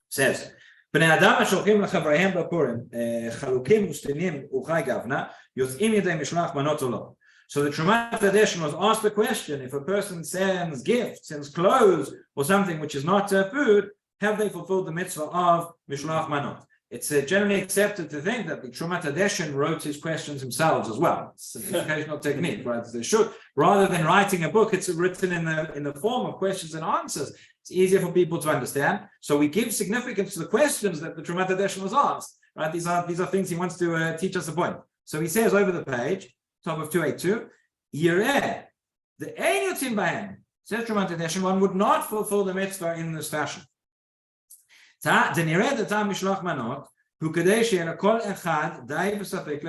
says, "Bnei Adam השולחים לחבריהם בפורים חלוקים וסתינים וחי גוונה יוצאים ידי משלוח מנות או לא." So the Trumat HaDeshen was asked the question: if a person sends gifts, sends clothes, or something which is not food, have they fulfilled the mitzvah of Mishloach Manot? It's generally accepted to think that the Trumat HaDeshen wrote his questions himself as well. It's an educational technique, right? They should, rather than writing a book, it's written in the form of questions and answers. It's easier for people to understand. So we give significance to the questions that the Trumat HaDeshen was asked. Right? These are things he wants to teach us a point. So he says over the page, top of 282, Yireh, the Ein Yotzim Bahem, says Trumat HaDeshen, one would not fulfill the mitzvah in this fashion. דנראה דתם משלוח מנות הוא כדי שלכל אחד די וספק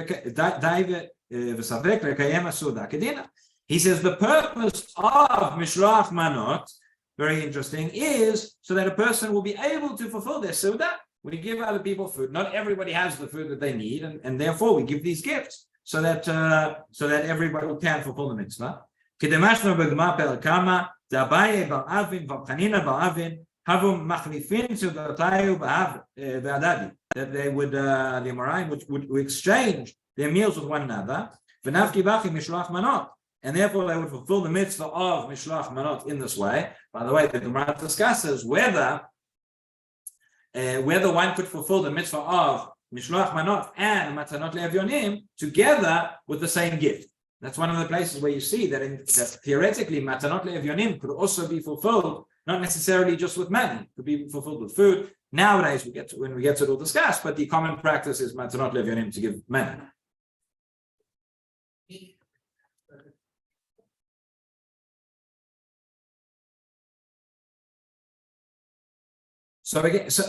לקיים הסעודה כדינה. He says the purpose of Mishloach Manot, very interesting, is so that a person will be able to fulfill their Seudah. We give other people food. Not everybody has the food that they need, and therefore we give these gifts so that everybody can fulfill the mitzvah. כדמשנו בגמרא פרק כמה, דאביי בר אבין וחנינא בר אבין Havum machlifin seudotayu ba'adadi, that they would the Amoraim would exchange their meals with one another. V'nafki bachi mishloach manot, and therefore they would fulfill the mitzvah of mishloach manot in this way. By the way, the Gemara discusses whether one could fulfill the mitzvah of mishloach manot and Matanot Laevyonim together with the same gift. That's one of the places where you see that theoretically Matanot Laevyonim could also be fulfilled. Not necessarily just with money, it could be fulfilled with food. Nowadays, when we get to it, we'll discuss, but the common practice is Matanot Laevyonim to give money. So I guess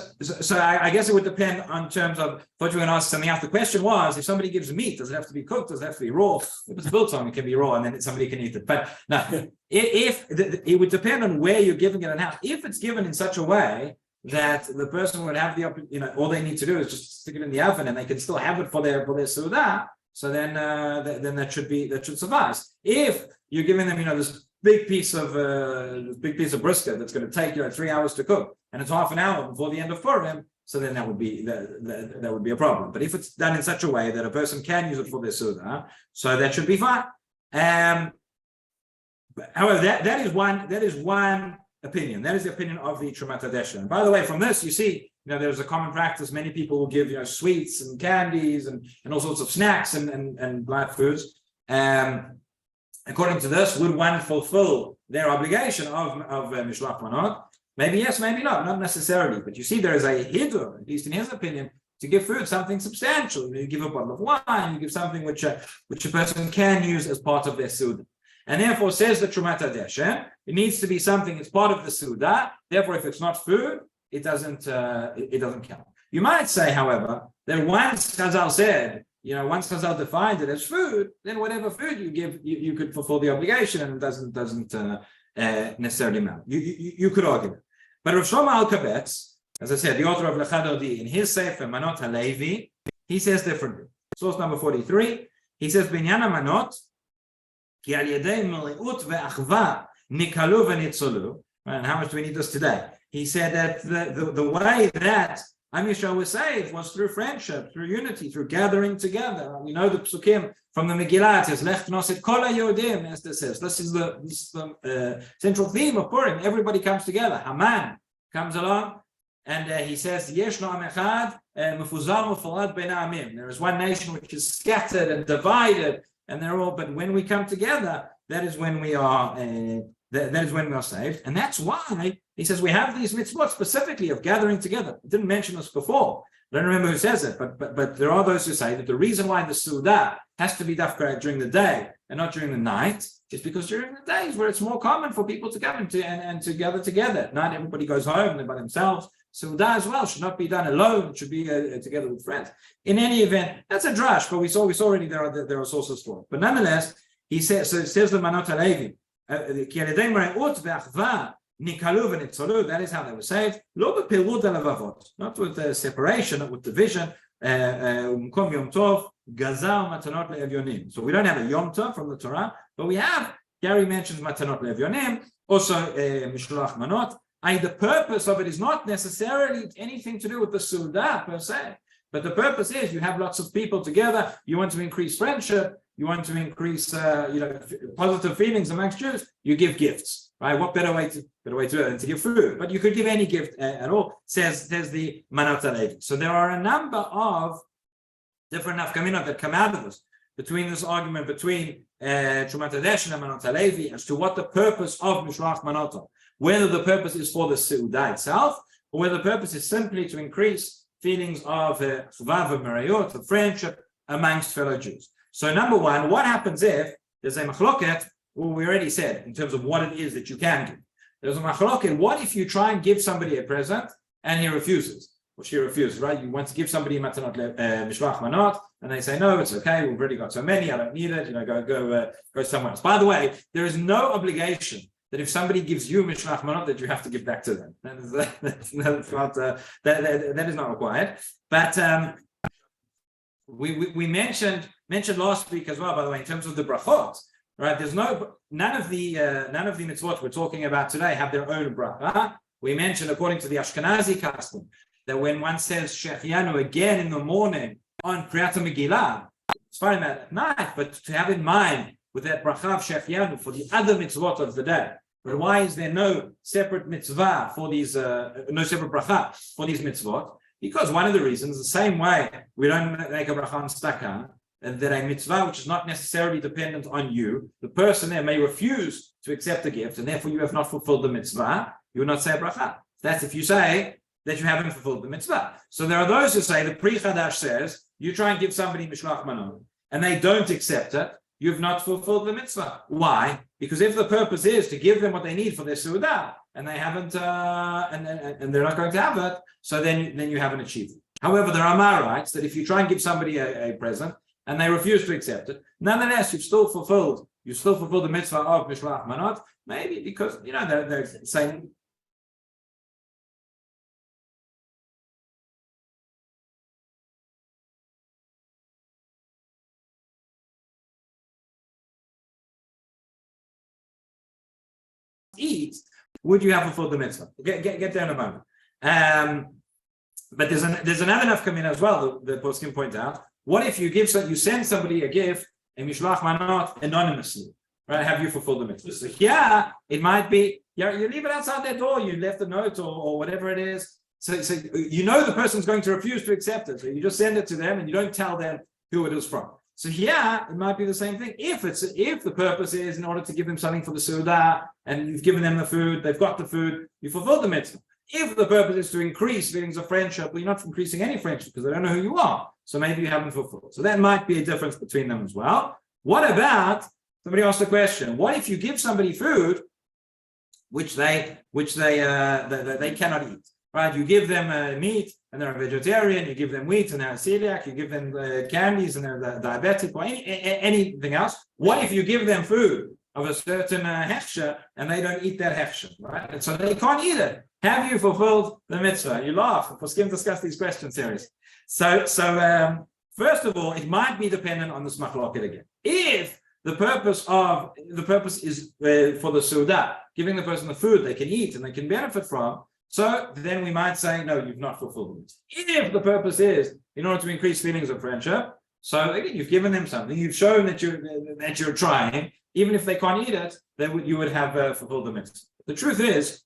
it would depend on terms of what you're going to ask something else. The question was, if somebody gives meat, does it have to be cooked? Does it have to be raw? If it's biltong, it can be raw, and then somebody can eat it. But no, it would depend on where you're giving it and how. If it's given in such a way that the person would have the, all they need to do is just stick it in the oven, and they can still have it for their Seudah. So then that should suffice. If you're giving them, this big piece of brisket that's going to take 3 hours to cook, and it's half an hour before the end of Purim, so then that would be a problem. But if it's done in such a way that a person can use it for their Seudah, so that should be fine. However, that is one opinion. That is the opinion of the Trumat HaDeshen. And by the way, from this, you see, there's a common practice. Many people will give, sweets and candies and all sorts of snacks and light foods. According to this, would one fulfill their obligation of Mishloach Manot? Maybe yes, maybe not necessarily. But you see, there is a hidur, at least in his opinion, to give food something substantial. You give a bottle of wine, you give something which a person can use as part of their Seudah. And therefore, says the Trumat HaDeshen, it needs to be something that's part of the Seudah. Therefore, if it's not food, it doesn't count. You might say, however, that once Chazal said, once Chazal defined it as food, then whatever food you give, you could fulfill the obligation, and it doesn't necessarily matter. You could argue it. But Rav Shlomo Alkabetz, as I said, the author of Lechad Odi, in his Sefer Manot Laevyonim, he says differently. Source number 43, he says, Binyan Manot, ki al yedei meleut ve'achva nikalu v'nitzolu. And how much do we need this today? He said that the way that Am Yisrael was saved was through friendship, through unity, through gathering together. We know the psukim from the Megillah. It says, Lech Knosset Kol HaYodim, as it says. This is the central theme of Purim. Everybody comes together. Haman comes along, and he says, Yesh no Am Echad, Mefuzar Mufalad Ben Amim. There is one nation which is scattered and divided, and they're all. But when we come together, that is when we are. That is when we are saved, and that's why he says we have these mitzvot specifically of gathering together. I didn't mention this before. I don't remember who says it, but there are those who say that the reason why the Seudah has to be dafka during the day and not during the night is because during the days where it's more common for people to come and to gather together. At night, everybody goes home, they're by themselves. Seudah as well should not be done alone; it should be together with friends. In any event, that's a drash, but we saw already there are sources for it. But nonetheless, he says so. It says the Matanot Laevyonim. That is how they were saved. Not with the separation, not with division. So we don't have a Yom Tov from the Torah, but we have, Gary mentions Matanot Laevyonim, also Mishloach Manot. The purpose of it is not necessarily anything to do with the Seudah per se, but the purpose is you have lots of people together, you want to increase friendship, you want to increase, positive feelings amongst Jews. You give gifts, right? What better way to do it than to give food? But you could give any gift at all. Says the Matanot Laevyonim. So there are a number of different nafkaminot that come out of this between this argument between Trumat HaDeshen and Matanot Laevyonim as to what the purpose of Mishloach Manot, whether the purpose is for the Seudah itself, or whether the purpose is simply to increase feelings of chavav and merayot, of friendship amongst fellow Jews. So number one, what happens if there's a machloket? Well, we already said in terms of what it is that you can give. There's a machloket. What if you try and give somebody a present and he refuses? Or she refuses, right? You want to give somebody Matanot Mishloach Manot, and they say, no, it's okay. We've already got so many. I don't need it. Go somewhere else. By the way, there is no obligation that if somebody gives you Mishloach Manot that you have to give back to them. That is not required. But we mentioned last week as well, by the way, in terms of the brachot, right? There's none of the mitzvot we're talking about today have their own bracha. We mentioned, according to the Ashkenazi custom, that when one says Shechianu again in the morning on Kriyat Megillah, it's fine at night, but to have in mind with that bracha of Shechianu for the other mitzvot of the day. But why is there no separate mitzvah for these, no separate bracha for these mitzvot? Because one of the reasons, the same way we don't make a bracha on staka, and that a mitzvah which is not necessarily dependent on you, the person there may refuse to accept the gift, and therefore you have not fulfilled the mitzvah, you will not say a bracha. That's if you say that you haven't fulfilled the mitzvah. So there are those who say, the Pri Chadash says, you try and give somebody Mishloach Manot, and they don't accept it, you've not fulfilled the mitzvah. Why? Because if the purpose is to give them what they need for their Seudah, and they haven't, and they're not going to have it, so then you haven't achieved it. However, there are Mara'ites that if you try and give somebody a present and they refuse to accept it, nonetheless you've still fulfilled the mitzvah of Mishloach Manot, maybe because they're saying eat, would you have fulfilled the mitzvah? Get there in a moment. But there's another nafkamina as well. The poskim point out. What if you send somebody a gift, a Mishloach Manot, anonymously, right? Have you fulfilled the mitzvah? So yeah, it might be. You leave it outside their door. You left a note or whatever it is. So you know the person's going to refuse to accept it. So you just send it to them and you don't tell them who it is from. So yeah, it might be the same thing. If the purpose is in order to give them something for the Seudah and you've given them the food, they've got the food, you fulfilled the mitzvah. If the purpose is to increase feelings of friendship, well, you're not increasing any friendship because they don't know who you are. So maybe you haven't fulfilled. So that might be a difference between them as well. What about, somebody asked a question, what if you give somebody food which they cannot eat? Right? You give them meat and they're a vegetarian, you give them wheat and they're a celiac, you give them candies and they're diabetic or anything else. What if you give them food of a certain hechsher and they don't eat that hechsher, right? And so they can't eat it. Have you fulfilled the mitzvah? You laugh. Poskim discuss these questions seriously. So first of all, it might be dependent on this machloket again. If the purpose is for the Seudah, giving the person the food they can eat and they can benefit from, so then we might say, no, you've not fulfilled it. If the purpose is in order to increase feelings of friendship, so again, you've given them something, you've shown that you're trying, even if they can't eat it, then you would have fulfilled the mitzvah. The truth is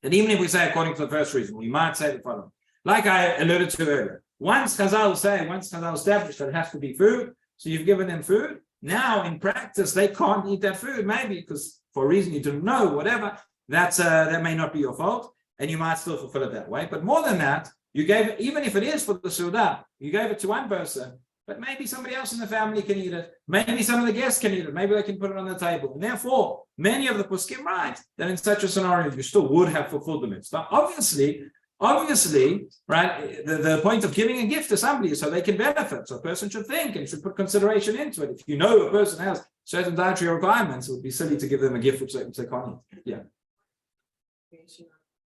that even if we say according to the first reason, we might say the following. Like I alluded to earlier, once Chazal established that it has to be food, so you've given them food, now in practice they can't eat that food, maybe because for a reason you didn't know, whatever, that may not be your fault. And you might still fulfill it that way. But more than that, you gave it, even if it is for the Seudah, you gave it to one person, but maybe somebody else in the family can eat it. Maybe some of the guests can eat it. Maybe they can put it on the table. And therefore, many of the poskim write that in such a scenario, you still would have fulfilled the mitzvah. Obviously, right, the point of giving a gift to somebody is so they can benefit. So a person should think and should put consideration into it. If you know a person has certain dietary requirements, it would be silly to give them a gift which they can't eat. Yeah.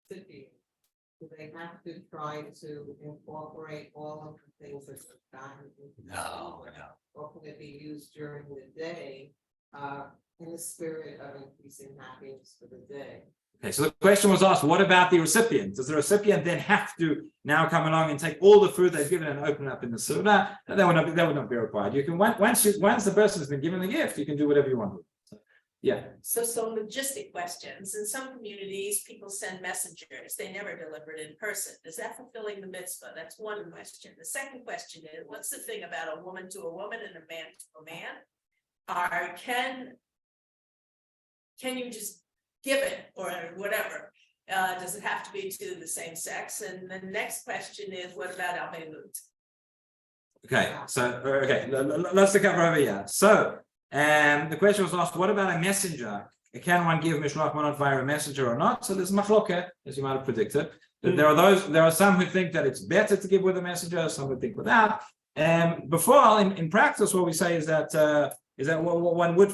City, do they have to try to incorporate all of the things that are done? No. Or can it be used during the day in the spirit of increasing happiness for the day? Okay, so the question was asked, what about the recipient? Does the recipient then have to now come along and take all the food they've given and open it up in the Seudah? That would not be required. You can once the person has been given the gift, you can do whatever you want with it. Yeah. So logistic questions. In some communities, people send messengers. They never deliver it in person. Is that fulfilling the mitzvah? That's one question. The second question is, what's the thing about a woman to a woman and a man to a man? Can you just give it or whatever? Does it have to be to the same sex? And the next question is, what about Avelut? Okay, let's cover over here. So the question was asked, what about a messenger? Can one give Mishloach Manot via a messenger or not? So there's machloket, as you might have predicted. There are some who think that it's better to give with a messenger, some who think without. Before, in practice, what we say is that one would,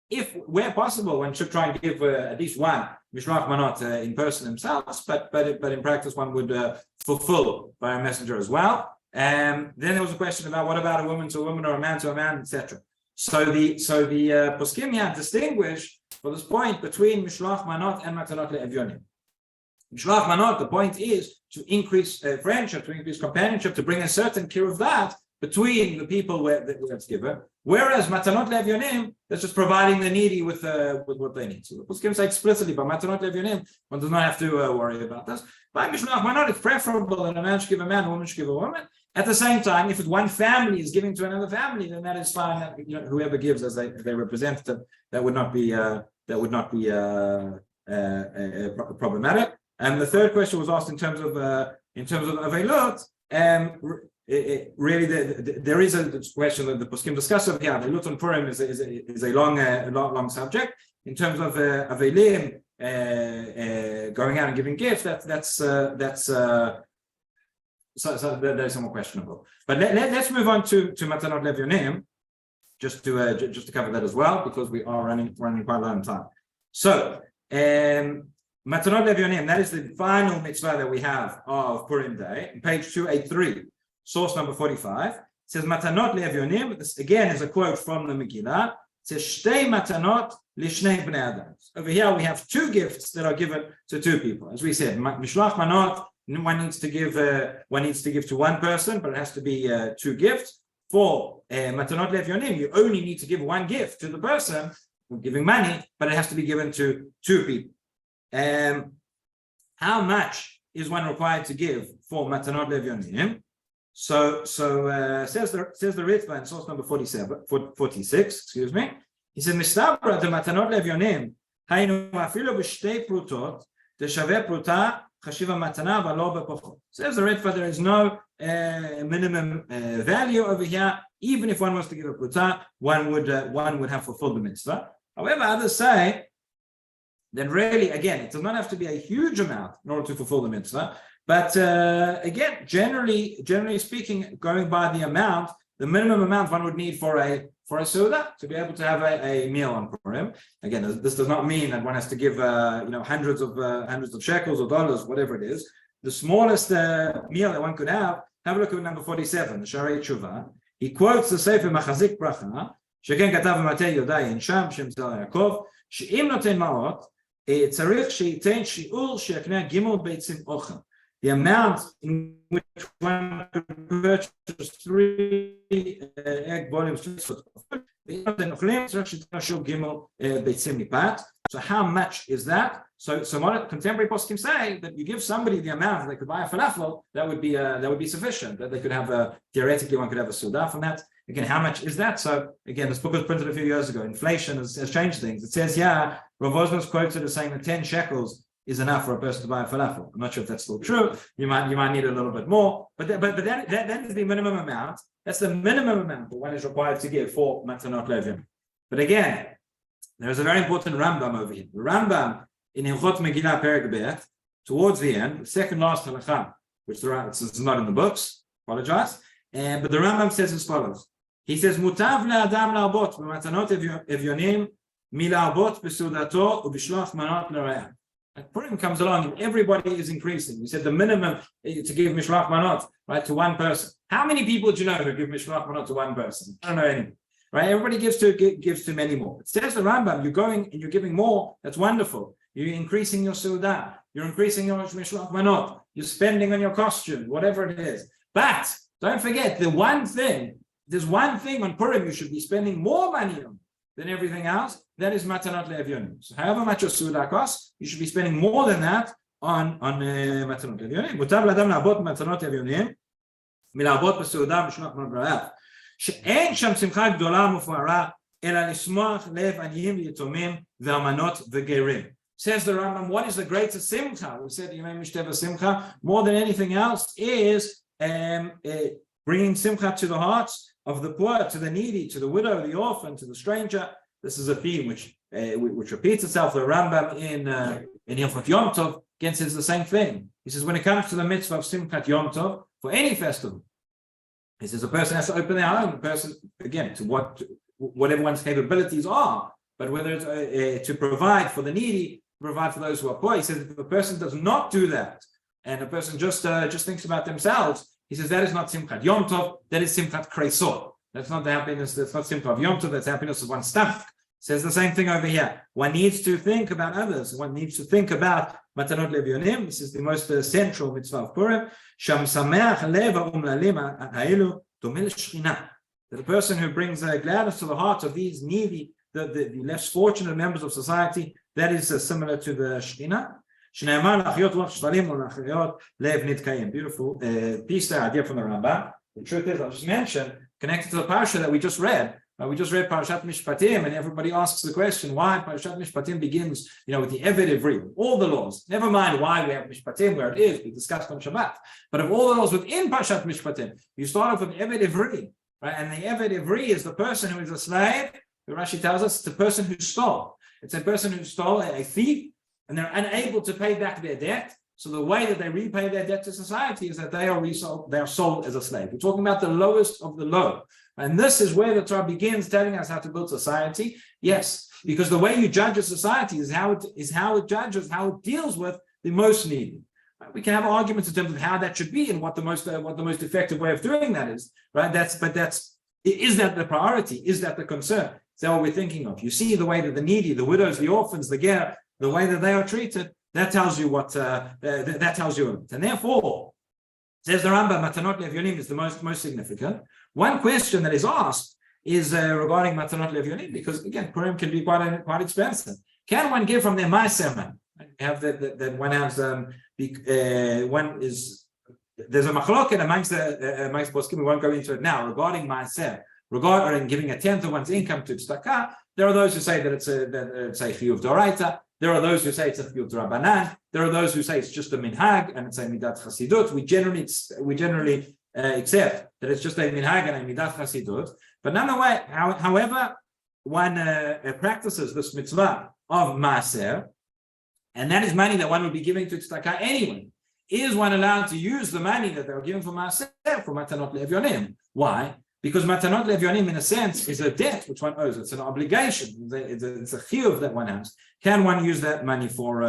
if where possible, one should try and give at least one Mishloach Manot in person themselves, but in practice one would fulfill by a messenger as well. Then there was a question about what about a woman to a woman or a man to a man, etc. So the poskim distinguish for this point between Mishloach Manot and Matanot Laevyonim. Mishloach Manot, the point is to increase friendship, to increase companionship, to bring a certain care of that between the people that's given. Whereas Matanot Laevyonim, that's just providing the needy with what they need. So the poskim say explicitly, but Matanot Laevyonim, one does not have to worry about this. By Mishloach Manot, it's preferable that a man should give a man, a woman should give a woman. At the same time, if one family is giving to another family, then that is fine. Whoever gives as their representative, that would not be problematic. And the third question was asked in terms of Avelut. Really, there is a question that the poskim discuss over here. Hilchot on Purim is a long subject. In terms of Avelim going out and giving gifts, so there's some more questionable. But let's move on to Matanot Laevyonim, just to cover that as well, because we are running quite a long time. So Matanot Laevyonim, that is the final mitzvah that we have of Purim Day, page 283, source number 45. It says Matanot Laevyonim. This again is a quote from the Megillah. says Shtei Matanot Lishnei Bnei Adam. Over here we have two gifts that are given to two people. As we said, Mishloach Manot, one needs to give to one person, but it has to be two gifts. For Matanot Laevyonim, you only need to give one gift to the person giving money, but it has to be given to two people. How much is one required to give for Matanot Laevyonim? So says the Ritva in source number 46. Excuse me. He said, "Mistabra the Matanot Laevyonim haynu afilo b'shtei prutot teshave pruta chashiva matana v'lo b'pochot." Says the Ritva, there is no minimum value over here. Even if one was to give a pruta, one would have fulfilled the mitzvah. However, others say that really, again, it does not have to be a huge amount in order to fulfill the mitzvah. But again, generally speaking, going by the amount, the minimum amount one would need for a Seudah to be able to have a meal on Purim. Again, this does not mean that one has to give hundreds of shekels or dollars, whatever it is. The smallest meal that one could have a look at number 47, the Sharei Tshuva. He quotes the Sefer Machazik Bracha, שכן כתב במטה יהודה ינשם, שם זרע יעקב, שאם נותן מעות, צריך שייתן שיעור שיקנה גימל ביצים אוכל. The amount in which one could purchase 3 egg volumes, so how much is that? So modern contemporary poskim say that you give somebody the amount that they could buy a falafel, that would be sufficient. That they could have theoretically one could have a Seudah from that. Again, how much is that? So again, this book was printed a few years ago. Inflation has changed things. It says, yeah, Rav Osman's quoted as saying that 10 shekels is enough for a person to buy a falafel. I'm not sure if that's still true. You might need a little bit more, but that is the minimum amount. That's the minimum amount that one is required to give for Matanot Laevyonim. But again, there is a very important Rambam over here. The Rambam in Hilchot Megillah Perek Bet, towards the end, the second last halakha, which is not in the books. Apologize. But the Rambam says as follows. He says, "Mutav le'adam la'arbot b'matanot evyonim mila'arbot b'seudato u'b'shloach manot l'ra'ah." Purim comes along and everybody is increasing. We said the minimum to give Mishloach Manot, right, to one person. How many people do you know who give Mishloach Manot to one person? I don't know any. Right? Everybody gives to many more. It says the Rambam, you're going and you're giving more. That's wonderful. You're increasing your Seudah. You're increasing your Mishloach Manot. You're spending on your costume, whatever it is. But don't forget there's one thing on Purim you should be spending more money on than everything else. That is Matanot Laevyonim. So however much your Seudah costs, you should be spending more than that on Matanot Laevyonim. Mutav l'adam la'arbot Matanot Laevyonim mila'arbot b'seudah b'shloach manot l'ra'ah. שאין שם שמחה גדולה ומפוארה אלא לשמוח לב עניים ויתומים ואלמנות וגרים. Says the Rambam, what is the greatest simcha? We said Yemei Mishteh simcha more than anything else is bringing simcha to the hearts of the poor, to the needy, to the widow, the orphan, to the stranger. This is a theme which repeats itself. The Rambam in Hilchot Yom Tov again says the same thing. He says when it comes to the mitzvah of Simchat Yom Tov for any festival, he says a person has to open their home. A person again to whatever one's capabilities are, but whether it's to provide for the needy, provide for those who are poor. He says if a person does not do that, and a person just thinks about themselves, he says that is not Simchat Yom Tov. That is Simchat Kreisot. That's not the happiness. That's not Simchat Yom Tov. That's happiness of one's stomach. Says the same thing over here. One needs to think about others. One needs to think about Matanot Laevyonim. This is the most central mitzvah of Purim. Sham sameach lev ha'umlalim ha'elu domel shchina. That a person who brings gladness to the hearts of these needy, the less fortunate members of society, that is similar to the shchina. Beautiful piece there, idea from the Rambam. The truth is, I'll just mention, connected to the parasha that we just read. We just read Parashat Mishpatim, and everybody asks the question why Parashat Mishpatim begins, with the Eved Ivri, all the laws. Never mind why we have Mishpatim, where it is, we discussed on Shabbat. But of all the laws within Parashat Mishpatim, you start off with Eved Ivri, right? And the Eved Ivri is the person who is a slave. The Rashi tells us it's the person who stole. It's a person who stole, a thief, and they're unable to pay back their debt. So the way that they repay their debt to society is that they are sold as a slave. We're talking about the lowest of the low. And this is where the Torah begins telling us how to build society. Yes, because the way you judge a society is how it deals with the most needy. We can have arguments in terms of how that should be and what the most effective way of doing that is. Right? Is that the priority? Is that the concern? Is that what we're thinking of? You see the way that the needy, the widows, the orphans, the ger, the way that they are treated, that tells you what, that tells you. And therefore, says the Rambam, Matanot Laevyonim is the most significant. One question that is asked is regarding Matanot Laevyonim, because again, Purim can be quite expensive. Can one give from their maaser money? Have that one has one is there's a machloket amongst poskim. We won't go into it now regarding maaser, regarding giving a tenth of one's income to tzedakah. There are those who say that it's a chiyuv d'oraita. There are those who say it's a chiyuv d'rabanan. There are those who say it's just a minhag and it's a midat chasidut. We generally accept that it's just a minhag and a midat chasidut. But nonetheless, however, one practices this mitzvah of maaser, and that is money that one would be giving to tzedakah anyway. Is one allowed to use the money that they were given for maaser for Matanot Laevyonim? Why? Because Matanot Laevyonim, in a sense, is a debt which one owes. It's an obligation. It's a chiyuv that one has. Can one use that money for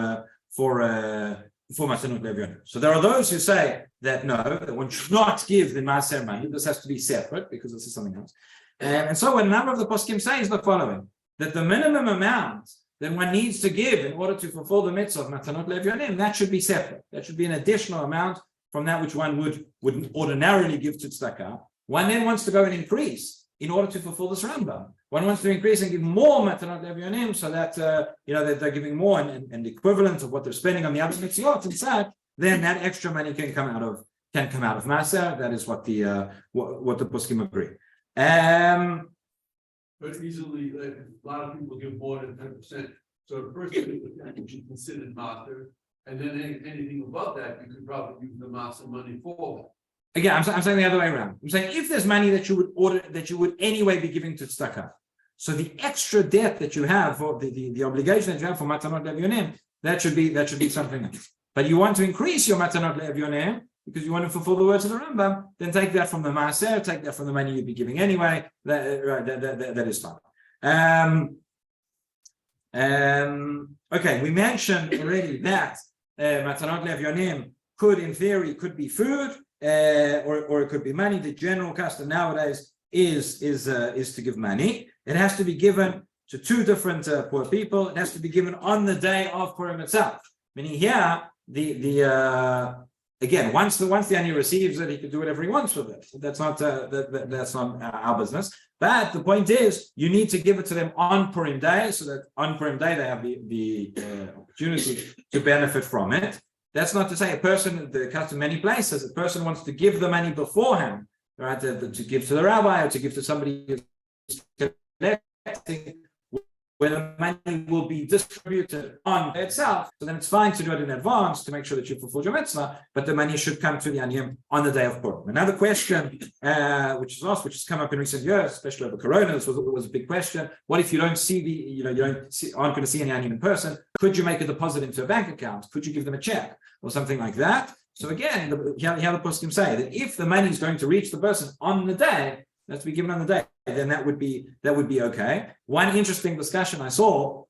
Matanot Laevyonim? So there are those who say that no, that one should not give the maaser money. This has to be separate because this is something else. And so what a number of the poskim say is the following: that the minimum amount that one needs to give in order to fulfill the mitzvah of Matanot Laevyonim, that should be separate. That should be an additional amount from that which one would ordinarily give to tzedakah. One then wants to go and increase in order to fulfill this Rambam. One wants to increase and give more Matanot Laevyonim so that that they're giving more and the equivalent of what they're spending on the other mitzvot inside. Then that extra money can come out of maaser. That is what the poskim agree. But easily, a lot of people give more than 10%. So the first thing would be considered master, and then anything above that, you could probably use the master money for. Again, I'm saying the other way around. I'm saying if there's money that you would anyway be giving to tzedakah, so the extra debt that you have for the obligation that you have for Matanot Laevyonim, that should be something else. But you want to increase your Matanot Laevyonim because you want to fulfill the words of the Rambam, then take that from the maaser, take that from the money you'd be giving anyway. That is fine. Okay, we mentioned already that Matanot Laevyonim in theory, could be food, or it could be money. The general custom nowadays is to give money. It has to be given to two different poor people. It has to be given on the day of Purim itself. Meaning here, again, once the ani receives it, he can do whatever he wants with it. That's not that's not our business. But the point is, you need to give it to them on Purim Day, so that on Purim Day they have the opportunity to benefit from it. That's not to say a person, the custom many places, a person wants to give the money beforehand, right? To give to the rabbi or to give to somebody who's collecting, where the money will be distributed on itself. So then it's fine to do it in advance to make sure that you fulfill your mitzvah, but the money should come to the aniyim on the day of Purim. Another question which is asked, which has come up in recent years, especially over Corona, this was a big question. What if you don't see aren't going to see any aniyim in person? Could you make a deposit into a bank account? Could you give them a check or something like that? So again, here the poskim say that if the money is going to reach the person on the day, that's to be given on the day, then that would be okay. One interesting discussion I saw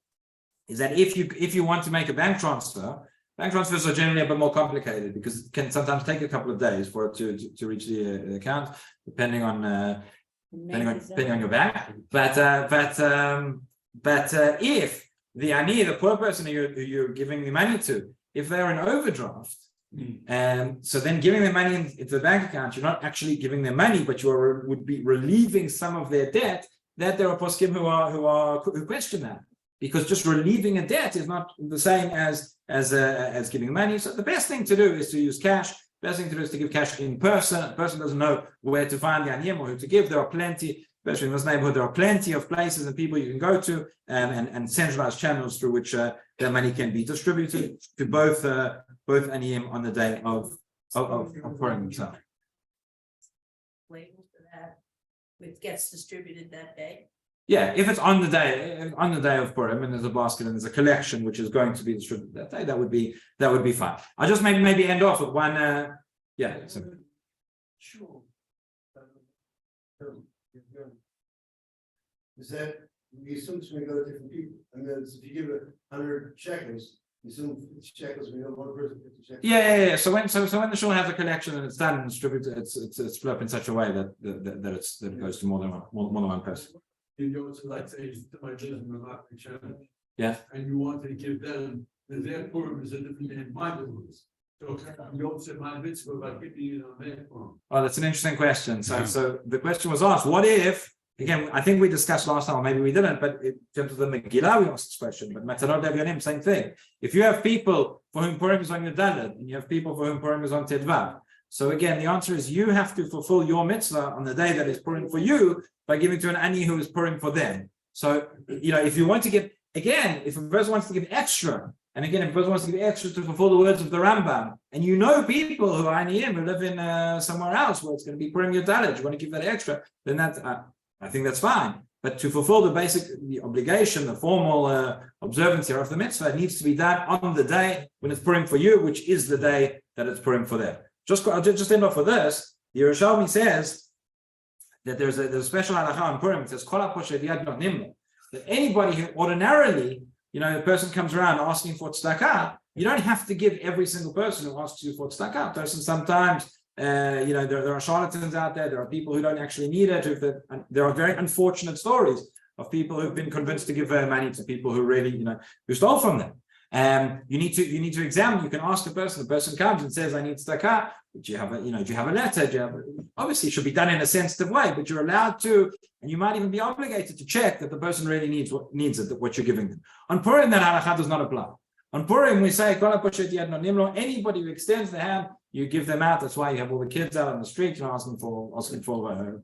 is that if you want to make a bank transfers are generally a bit more complicated because it can sometimes take a couple of days for it to reach the account, depending on your bank. But if the ani, the poor person who you're giving the money to, if they're in overdraft, so then giving them money into the bank account, you're not actually giving them money, but would be relieving some of their debt. That there are poskim who question that, because just relieving a debt is not the same as giving money. So the best thing to do is to use cash. The best thing to do is to give cash in person. The person doesn't know where to find the aniyim or who to give. There are plenty, especially in this neighborhood, there are plenty of places and people you can go to and centralized channels through which their money can be distributed to both aniyim on the day of Purim himself. Label for that, it gets distributed that day. Yeah, if it's on the day of Purim and there's a basket and there's a collection which is going to be distributed that day, that would be fine. I'll just maybe end off with one. Sure. Is that we assume it's going to go to different people, and then if you give 100 shekels, you assume 50 shekels when you have one person 50 shekels. Yeah. So when the shul has a collection and it's done and distributed, it's split up in such a way that it goes to more than one person. you know, it's like say to my children, I'm not the challenge. Yeah. And you wanted to give them, their Purim is a different than my Purim. So you also said my mitzvah by giving it on their Purim. Oh, that's an interesting question. So the question was asked, what if, again, I think we discussed last time, or maybe we didn't, but in terms of the Megillah, we asked this question, but Matanot Laevyonim, same thing. If you have people for whom Purim is on your Daled, and you have people for whom Purim is on Tedvav, so again, the answer is you have to fulfill your mitzvah on the day that is Purim for you by giving to an ani who is Purim for them. So, if you want to give, again, if a person wants to give extra, and again, if a person wants to give extra to fulfill the words of the Rambam, and you know people who are aniyim, who live in somewhere else where it's going to be Purim Yudalej, you want to give that extra, then that I think that's fine. But to fulfill the obligation, the formal observance here of the mitzvah, it needs to be done on the day when it's Purim for you, which is the day that it's Purim for them. I'll just end off with this. The Yerushalmi says that there's a special halacha on Purim. It says, that anybody who ordinarily, a person comes around asking for tzedakah, you don't have to give every single person who asks you for tzedakah. Person sometimes, there are charlatans out there. There are people who don't actually need it. There are very unfortunate stories of people who've been convinced to give money to people who really, who stole from them. You need to examine. You can ask the person comes and says, I need tzedakah. Do you have a letter? Obviously it should be done in a sensitive way, but you're allowed to, and you might even be obligated to check that the person really needs what you're giving them. On Purim, that halakha does not apply. On Purim, we say, anybody who extends the hand, you give them out. That's why you have all the kids out on the street, asking for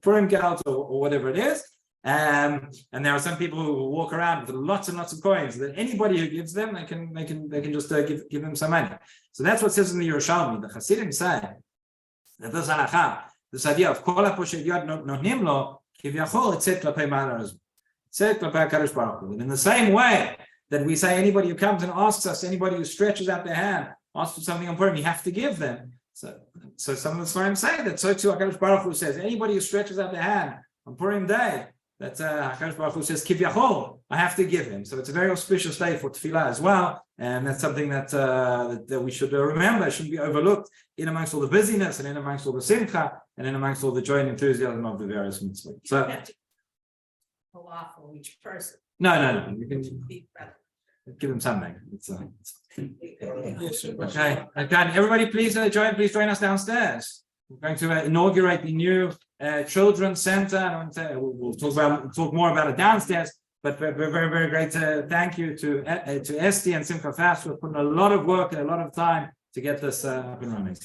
Purim geld or whatever it is. And there are some people who walk around with lots and lots of coins that anybody who gives them, they can just give them some money. So that's what says in the Yerushalmi. The Hasidim say that this halakha, this idea of kol haposhet yad notnim lo kivyachol etzet klapei ma'alar etzet klapei HaKadosh Baruch Hu. And in the same way that we say anybody who comes and asks us, anybody who stretches out their hand, asks for something on Purim, you have to give them. So some of the Sfarim say that. So too HaKadosh Baruch Hu says anybody who stretches out their hand on Purim day, that HaKadosh Baruch Hu says, Kivyachol, I have to give him. So it's a very auspicious day for tefillah as well. And that's something that we should remember. It shouldn't be overlooked in amongst all the busyness and in amongst all the simcha and in amongst all the joy and enthusiasm of the various mitzvot. So, You have to falafel each person. No. You can give them something. Okay. Everybody, please join us downstairs. We're going to inaugurate the new children's center. We'll talk more about it downstairs. But we're very, very great to thank you to Esti and Simcha Fast for putting a lot of work and a lot of time to get this up and running.